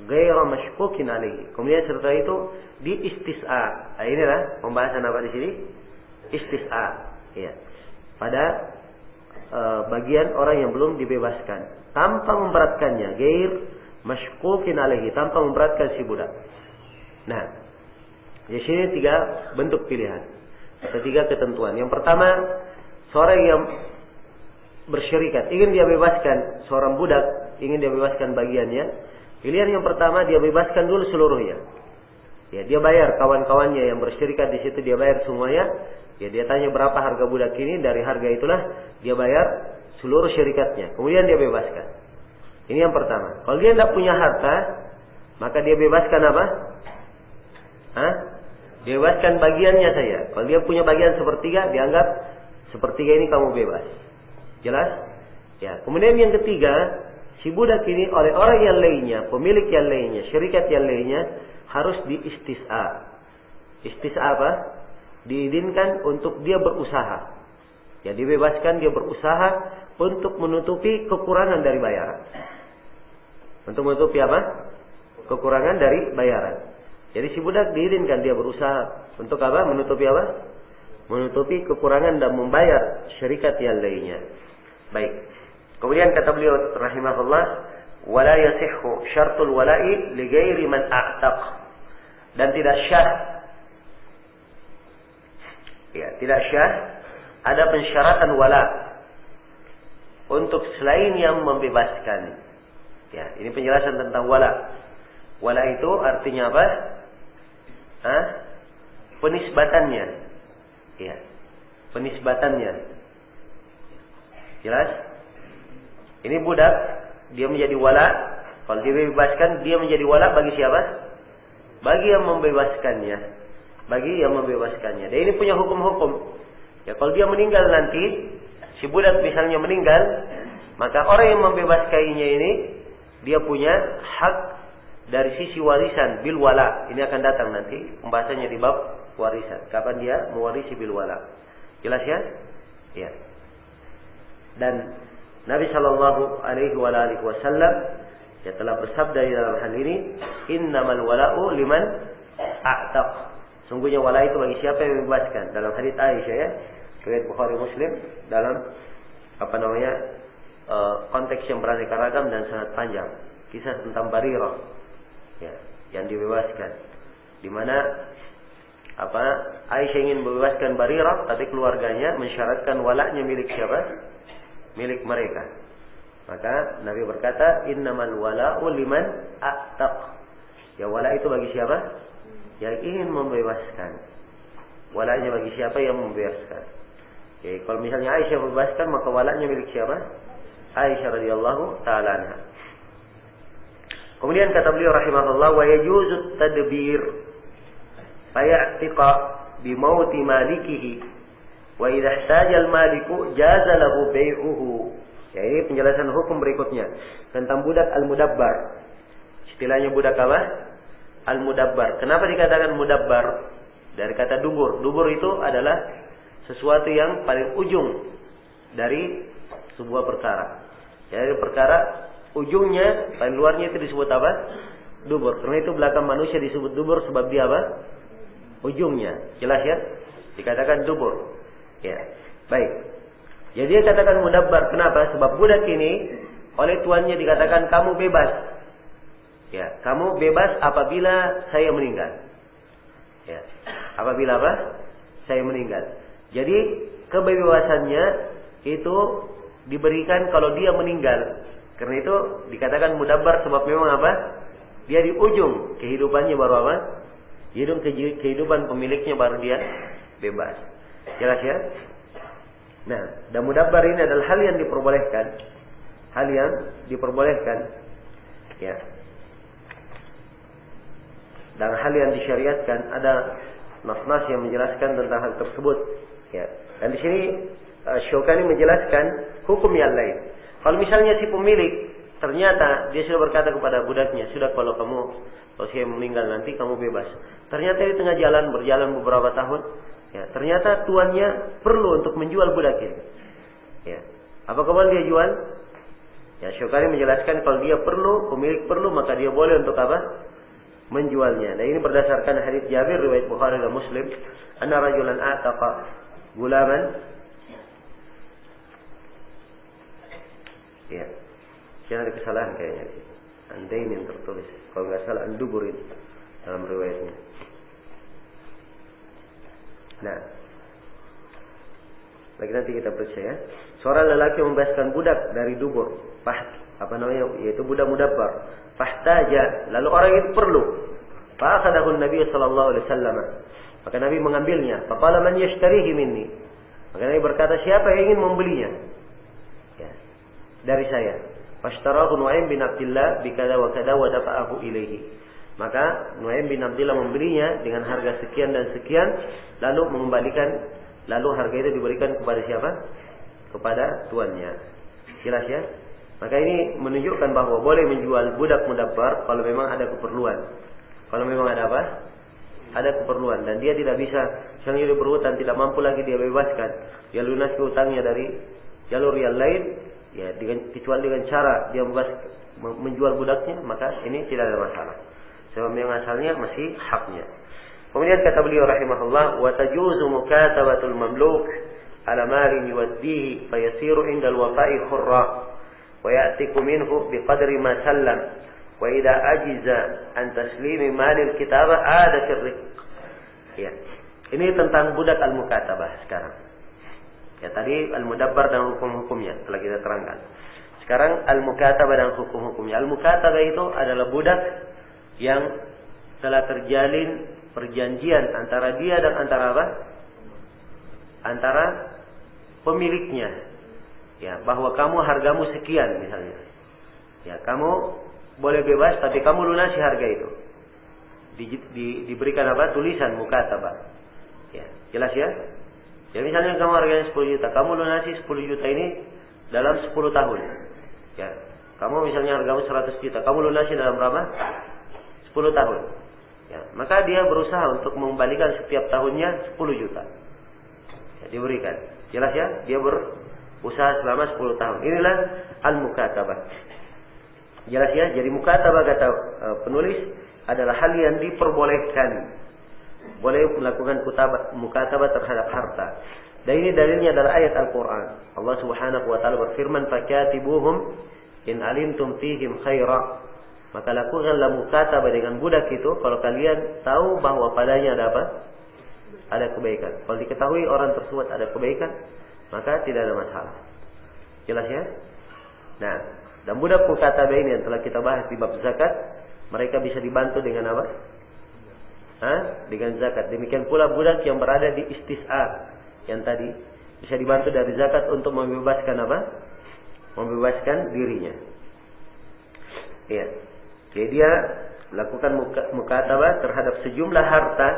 ghairu mashkukin alaihi. Kemudian setelah itu di istis'a. Nah, inilah pembahasan apa di sini? Istis'a. Ya. Pada bagian orang yang belum dibebaskan tanpa memberatkannya, ghair mashkukin alaihi, tanpa memberatkan si budak. Nah, di sini 3 bentuk pilihan. Ada 3 ketentuan. Yang pertama, seorang yang bersyarikat ingin dia bebaskan seorang budak, ingin dia bebaskan bagiannya. Pilihan yang pertama, dia bebaskan dulu seluruhnya. Ya, dia bayar kawan-kawannya yang bersyarikat di situ, dia bayar semuanya. Ya, dia tanya berapa harga budak ini, dari harga itulah dia bayar seluruh syarikatnya. Kemudian dia bebaskan. Ini yang pertama. Kalau dia tidak punya harta, maka dia bebaskan apa? Dia bebaskan bagiannya saja. Kalau dia punya bagian sepertiga, dianggap sepertiga ini kamu bebas. Jelas? Ya. Kemudian yang ketiga, si budak ini oleh orang yang lainnya, pemilik yang lainnya, syarikat yang lainnya harus diistis'a. Istis'a apa? Diizinkan untuk dia berusaha. Ya, dibebaskan dia berusaha untuk menutupi kekurangan dari bayaran. Untuk menutupi apa? Kekurangan dari bayaran. Jadi si budak diizinkan dia berusaha untuk apa? Menutupi apa? Menutupi kekurangan dan membayar syarikat yang lainnya. Baik. Kemudian kata beliau rahimahullah, wala yasihhu syartul wala'i li ghairi man a'taq. Dan tidak syah. Ya, tidak syah ada pensyaratan wala untuk selain yang membebaskan. Ya, ini penjelasan tentang wala. Wala itu artinya apa? Penisbatannya. Ya. Penisbatannya. Jelas? Ini budak, dia menjadi wala. Kalau dia bebaskan, dia menjadi wala bagi siapa? Bagi yang membebaskannya. Bagi yang membebaskannya. Dan ini punya hukum-hukum. Ya, kalau dia meninggal nanti, si budak misalnya meninggal, maka orang yang membebaskannya ini, dia punya hak dari sisi warisan bil wala. Ini akan datang nanti pembahasannya di bab warisan. Kapan dia mewarisi bil wala. Jelas ya? Ya. Dan Nabi sallallahu alaihi wasallam ya telah bersabda di dalam hal ini, innamal wala'u liman a'taq. Sungguhnya wala itu bagi siapa yang membebaskan. Dalam hadits Aisyah ya, riwayat Bukhari Muslim, dalam konteks yang beraneka ragam dan sangat panjang. Kisah tentang Barirah. Ya, yang dibebaskan. Di mana Aisyah ingin membebaskan Barirah, tapi keluarganya mensyaratkan walaknya milik siapa? Milik mereka. Maka Nabi berkata, innamal wala'u liman a'taq. Ya, wala itu bagi siapa? Yang ingin membebaskan. Walaknya bagi siapa yang membebaskan. Jadi kalau misalnya Aisyah membebaskan, maka walaknya milik siapa? Aisyah radhiyallahu ta'ala anha. Kemudian kata beliau rahimahullah, wa yajuzut tadbir faya'tiqa bimauti malikihi wa idza ihtaja al-maliku jaza lahu bai'uhu. Ya, ini penjelasan hukum berikutnya tentang budak al-mudabbar. Istilahnya budak apa? Al-mudabbar. Kenapa dikatakan mudabbar? Dari kata dubur. Dubur itu adalah sesuatu yang paling ujung dari sebuah perkara. Jadi perkara ujungnya, paling luarnya itu disebut apa? Dubur. Karena itu belakang manusia disebut dubur sebab dia apa? Ujungnya. Jelas ya? Dikatakan dubur. Ya. Baik. Jadi dia katakan mudabbar. Kenapa? Sebab budak ini oleh tuannya dikatakan kamu bebas. Ya, kamu bebas apabila saya meninggal. Ya. Apabila apa? Saya meninggal. Jadi kebebasannya itu diberikan kalau dia meninggal. Karena itu dikatakan mudabbar sebab memang apa? Dia di ujung kehidupannya baru apa? Di ujung kehidupan pemiliknya baru dia bebas. Jelas ya? Nah, dan mudabbar ini adalah hal yang diperbolehkan. Hal yang diperbolehkan. Ya. Dan hal yang disyariatkan, ada nas-nas yang menjelaskan tentang hal tersebut. Ya. Dan di sini Syaukani menjelaskan hukum yang lain. Kalau misalnya si pemilik ternyata dia sudah berkata kepada budaknya, sudah kalau saya meninggal nanti kamu bebas. Ternyata di tengah jalan berjalan beberapa tahun, ya, ternyata tuannya perlu untuk menjual budak ini. Ya. Apakah boleh dia jual? Ya, Syaukani menjelaskan kalau dia perlu, pemilik perlu, maka dia boleh untuk apa? Menjualnya. Nah, ini berdasarkan hadis Jabir riwayat Bukhari dan Muslim, anna rajulan ataqa gulaman. Ya. Jangan ada kesalahan kayaknya. Andai ini yang tertulis. Kalau nggak salah anduburin dalam riwayatnya. Nah, lagi nanti kita periksa ya. Seorang lelaki membebaskan budak dari dubur, yaitu budak mudabbar. Fahtaja, lalu orang itu perlu. Fa'akhadahu Nabi sallallahu alaihi wasallam. Maka Nabi mengambilnya. Faqala man yashtarihi minni. Maka Nabi berkata, siapa yang ingin membelinya? Ya, dari saya. Fashtarahu Nu'aim bin Abdullah bikada wa kada wa dafa'ahu ilaihi. Maka Nu'aim bin Abdullah membelinya dengan harga sekian dan sekian, lalu mengembalikan, lalu harga itu diberikan kepada siapa? Kepada tuannya. Jelas ya? Maka ini menunjukkan bahwa boleh menjual budak mudabbar kalau memang ada keperluan. Kalau memang ada apa? Ada keperluan dan dia tidak bisa, misalnya dia berhutang tidak mampu lagi dia bebaskan, dia lunasi hutangnya dari jalur yang lain, ya kecuali dengan cara dia menjual budaknya, maka ini tidak ada masalah. Sebab yang asalnya masih haknya. Kemudian kata beliau rahimahullah, wa tajuzu mukatabatul mamluk ala malin yuwaddihi fayasiru indal wafa'i khurra wa ya'tiku minhu biqadri ma sallam wa idza ajiza an taslimi malil kitabah ada sirrik. Ya. Ini tentang budak al-mukatabah sekarang. Ya, tadi al-mudabbar dan hukum-hukumnya telah kita terangkan. Sekarang al-mukatabah dan hukum-hukumnya. Al-mukatabah itu adalah budak yang telah terjalin perjanjian antara dia dan antara apa? Antara pemiliknya. Ya, bahwa kamu hargamu sekian misalnya. Ya, kamu boleh bebas tapi kamu lunasi harga itu. Diberikan apa? Tulisan mukatabah. Ya, jelas ya? Ya, misalnya kamu harganya 10 juta, kamu lunasi 10 juta ini dalam 10 tahun. Ya. Kamu misalnya hargamu 100 juta, kamu lunasi dalam berapa? 10 tahun. Ya, maka dia berusaha untuk mengembalikan setiap tahunnya 10 juta. Ya, diberikan. Jelas ya? Dia berusaha selama 10 tahun. Inilah al-mukatabah. Jelas ya? Jadi mukatabah kata penulis adalah hal yang diperbolehkan. Boleh melakukan mukatabah terhadap harta. Dan ini dalilnya adalah ayat Al-Quran. Allah Subhanahu wa taala berfirman, "Fakatibuhum in alimtum fihim khaira." Maka lakukanlah mukatabah dengan budak itu kalau kalian tahu bahwa padanya ada apa? Ada kebaikan. Kalau diketahui orang tersebut ada kebaikan, maka tidak ada masalah. Jelas ya? Nah, dan budak mukatabah ini yang telah kita bahas di bab zakat, mereka bisa dibantu dengan apa? Dengan zakat. Demikian pula budak yang berada di istis'ar yang tadi bisa dibantu dari zakat untuk membebaskan apa? Membebaskan dirinya. Iya. Jadi dia melakukan mukatabah terhadap sejumlah harta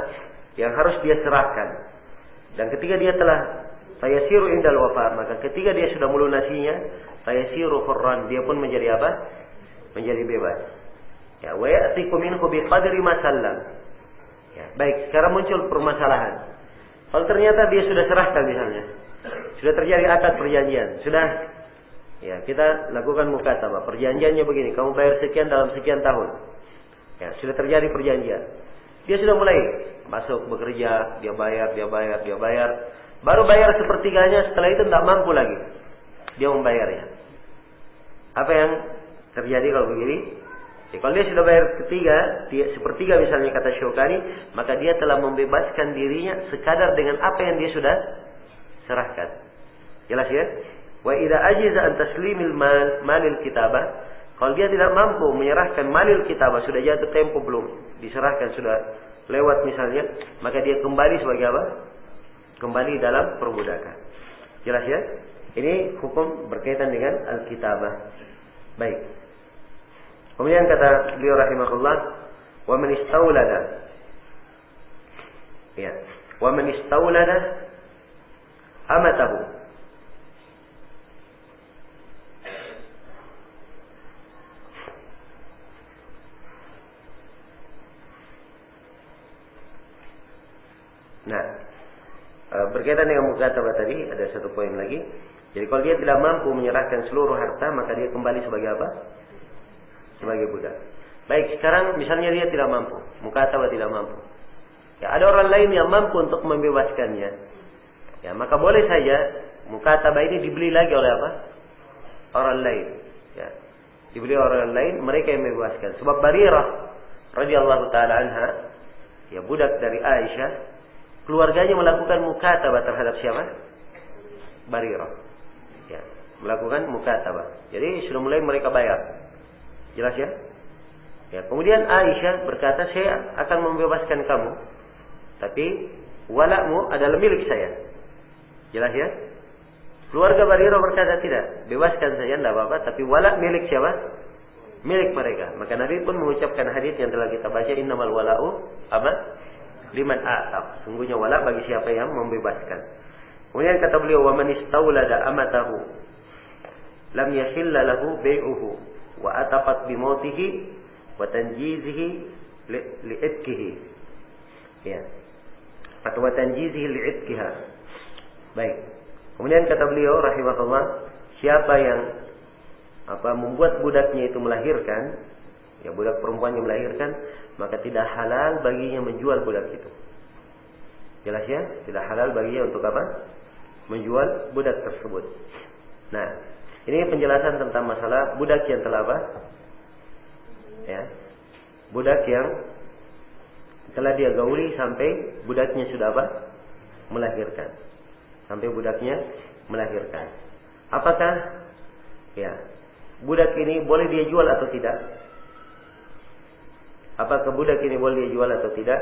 yang harus dia serahkan. Dan ketika dia telah fayasiru indal wafa, maka ketika dia sudah melunasinya, fayasiru hurran, dia pun menjadi apa? Menjadi bebas. Ya, wa ya'tiku minhu biqadri ma sallam. Ya, baik, sekarang muncul permasalahan. Kalau ternyata dia sudah serahkan misalnya, sudah terjadi akad perjanjian, sudah ya kita lakukan mukatabah, perjanjiannya begini, kamu bayar sekian dalam sekian tahun. Ya, sudah terjadi perjanjian. Dia sudah mulai masuk bekerja, dia bayar. Baru bayar sepertiganya, setelah itu tidak mampu lagi dia membayarnya. Apa yang terjadi kalau begini? Ya, kalau dia sudah bayar sepertiga misalnya kata Syaukani, maka dia telah membebaskan dirinya sekadar dengan apa yang dia sudah serahkan. Jelas ya? Wa idza ajiza an taslimil malil kitabah, kalau dia tidak mampu menyerahkan malil kitabah, sudah jatuh tempo belum diserahkan, sudah lewat misalnya, maka dia kembali sebagai apa? Kembali dalam perbudakan. Jelas ya? Ini hukum berkaitan dengan al-kitabah. Baik. Kemudian kata beliau rahimahullah, wa man istaulada. Ya. Wa man istaulada amatahu. Nah, berkaitan dengan mukatabah tadi ada satu poin lagi. Jadi kalau dia tidak mampu menyerahkan seluruh harta, maka dia kembali sebagai apa? Sebagai budak. Baik, sekarang misalnya dia tidak mampu, mukatabah tidak mampu. Ya, ada orang lain yang mampu untuk membebaskannya. Ya, maka boleh saja mukatabah ini dibeli lagi oleh apa? Orang lain. Ya, dibeli orang lain, mereka yang membebaskan. Sebab Barirah radhiyallahu taala anha, ya budak dari Aisyah, keluarganya melakukan mukatabah terhadap siapa? Barirah. Ya, melakukan mukatabah. Jadi sudah mulai mereka bayar. Jelas ya? Ya, kemudian Aisyah berkata, saya akan membebaskan kamu, tapi walakmu adalah milik saya. Jelas ya? Keluarga Barirah berkata, tidak, bebaskan saya, tidak apa-apa, tapi walak milik siapa? Milik mereka. Maka Nabi pun mengucapkan hadis yang telah kita baca, innamal wala'u apa? Liman a'taq. Sungguhnya walak bagi siapa yang membebaskan. Kemudian kata beliau, wa man istaulada amatahu lam yahilla lahu bai'uhu wa ataqat bi mautihi wa tanjizihi li'itkihi. Ya. Atau wa tanjizihi li'itkiha. Baik. Kemudian kata beliau rahimahullah, siapa yang membuat budaknya itu melahirkan, ya budak perempuannya melahirkan, maka tidak halal baginya menjual budak itu. Jelas ya? Tidak halal baginya untuk apa? Menjual budak tersebut. Nah, ini penjelasan tentang masalah budak yang telah apa? Ya. Budak yang telah dia gauli sampai budaknya sudah apa? Melahirkan. Sampai budaknya melahirkan. Apakah ya budak ini boleh dia jual atau tidak? Apakah budak ini boleh dia jual atau tidak?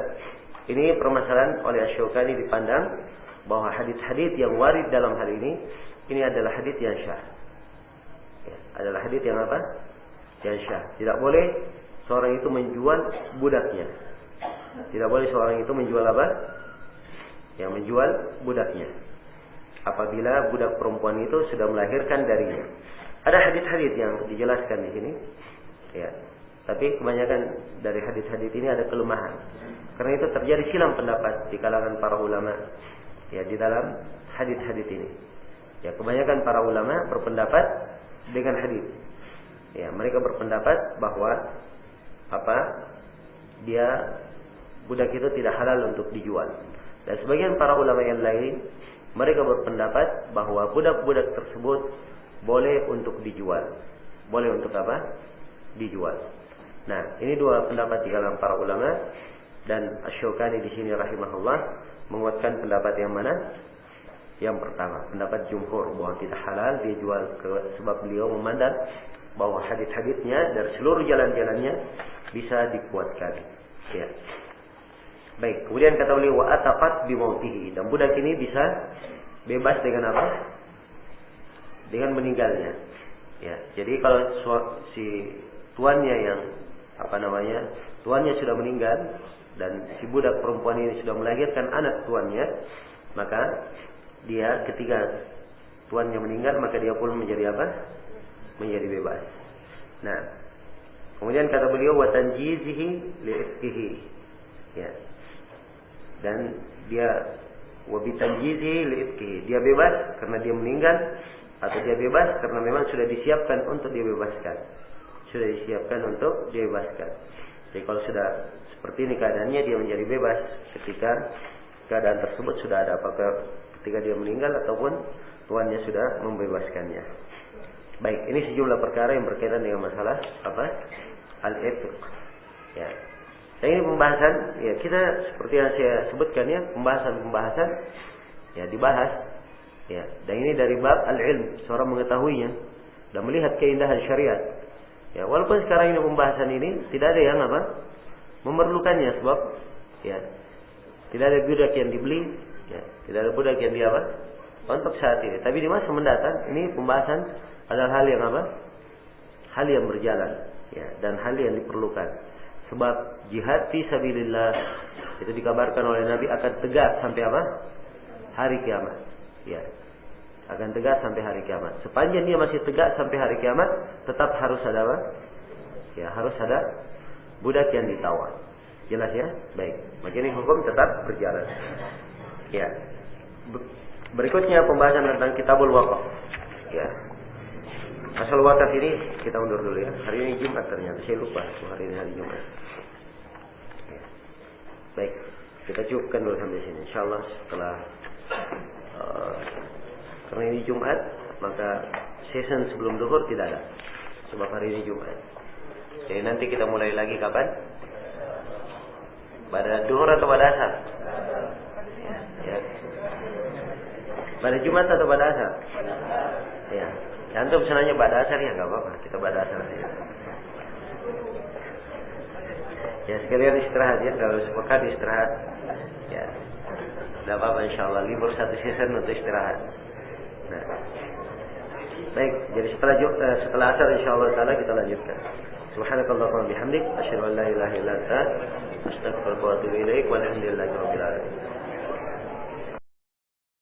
Ini permasalahan oleh Asy-Syaukani dipandang bahwa hadis-hadis yang warid dalam hal ini adalah hadis yang syah. Ya, adalah hadis yang apa? Yang syah. Tidak boleh seorang itu menjual budaknya. Tidak boleh seorang itu menjual apa? Yang menjual budaknya. Apabila budak perempuan itu sudah melahirkan darinya. Ada hadis-hadis yang dijelaskan di sini. Ya. Tapi kebanyakan dari hadis-hadis ini ada kelemahan. Karena itu terjadi silang pendapat di kalangan para ulama. Ya, di dalam hadis-hadis ini. Ya, kebanyakan para ulama berpendapat dengan hadis. Ya, mereka berpendapat bahwa budak itu tidak halal untuk dijual. Dan sebagian para ulama yang lain, mereka berpendapat bahwa budak-budak tersebut boleh untuk dijual. Boleh untuk apa? Dijual. Nah, ini dua pendapat di kalangan para ulama, dan Asy-Syaukani di sini rahimahullah menguatkan pendapat yang mana? Yang pertama, pendapat jumhur bahwa tidak halal dia jual, sebab beliau memandang bahwa hadis-hadisnya dari seluruh jalan-jalannya bisa dikuatkan. Ya. Baik, kemudian kata beliau wa ataqat bi mautihi, dan budak ini bisa bebas dengan apa? Dengan meninggalnya. Ya, jadi kalau si tuannya yang tuannya sudah meninggal, dan si budak perempuan ini sudah melahirkan anak tuannya, maka dia ketika tuannya meninggal, maka dia pun menjadi apa? Menjadi bebas. Nah, kemudian kata beliau wa tanjizihi li'ifkihi. Ya. Dan dia wa bitanjizihi li'ifkihi. Dia bebas karena dia meninggal, atau dia bebas karena memang sudah disiapkan untuk dibebaskan. Sudah disiapkan untuk dibebaskan. Jadi kalau sudah seperti ini keadaannya, dia menjadi bebas ketika keadaan tersebut sudah ada, apakah ketika dia meninggal ataupun tuannya sudah membebaskannya. Baik, ini sejumlah perkara yang berkaitan dengan masalah apa? Al-itq. Ya. Dan ini pembahasan, ya kita seperti yang saya sebutkan ya, pembahasan ya dibahas. Ya, dan ini dari bab al-ilm, seorang mengetahuinya dan melihat keindahan syariat. Ya, walaupun sekarang ini pembahasan ini tidak ada yang apa? Memerlukannya, sebab ya tidak ada budak yang dibeli, ya, tidak ada budak yang dia apa? Untuk saat ini. Tapi di masa mendatang ini pembahasan adalah hal yang apa? Hal yang berjalan, ya, dan hal yang diperlukan. Sebab jihad fi sabilillah itu dikabarkan oleh Nabi akan tegak sampai apa? Hari kiamat. Ya. Akan tegak sampai hari kiamat. Sepanjang dia masih tegak sampai hari kiamat, tetap harus ada apa? Ya, harus ada budak yang ditawar. Jelas ya? Baik. Maka ini hukum tetap berjalan. Ya. Berikutnya pembahasan tentang kitabul waqaf. Ya. Masalah wakaf ini kita undur dulu ya. Hari ini Jumat ternyata. Saya lupa hari ini hari Jumat. Ya. Baik. Kita cukupkan dulu sampai sini. Insyaallah setelah karena ini Jumat, maka season sebelum duhur tidak ada. Sebab hari ini Jumat. Jadi nanti kita mulai lagi kapan? Pada duhur atau pada asar? Ya. Pada Jumat atau pada asar? Ya. Antum senangnya pada asar ya, nggak apa-apa. Kita pada asar saja. Ya sekalian istirahat ya, kalau sepekan istirahat. Ya. Tidak apa-apa insyaallah, libur satu season untuk istirahat. Nah. Baik, jadi setelah asar insyaallah taala kita lanjutkan. Subhanakallahumma bihamdik asyhadu an la ilaha illa anta astaghfiruka wa atubu ilaik walhamdulillahi rabbil alamin.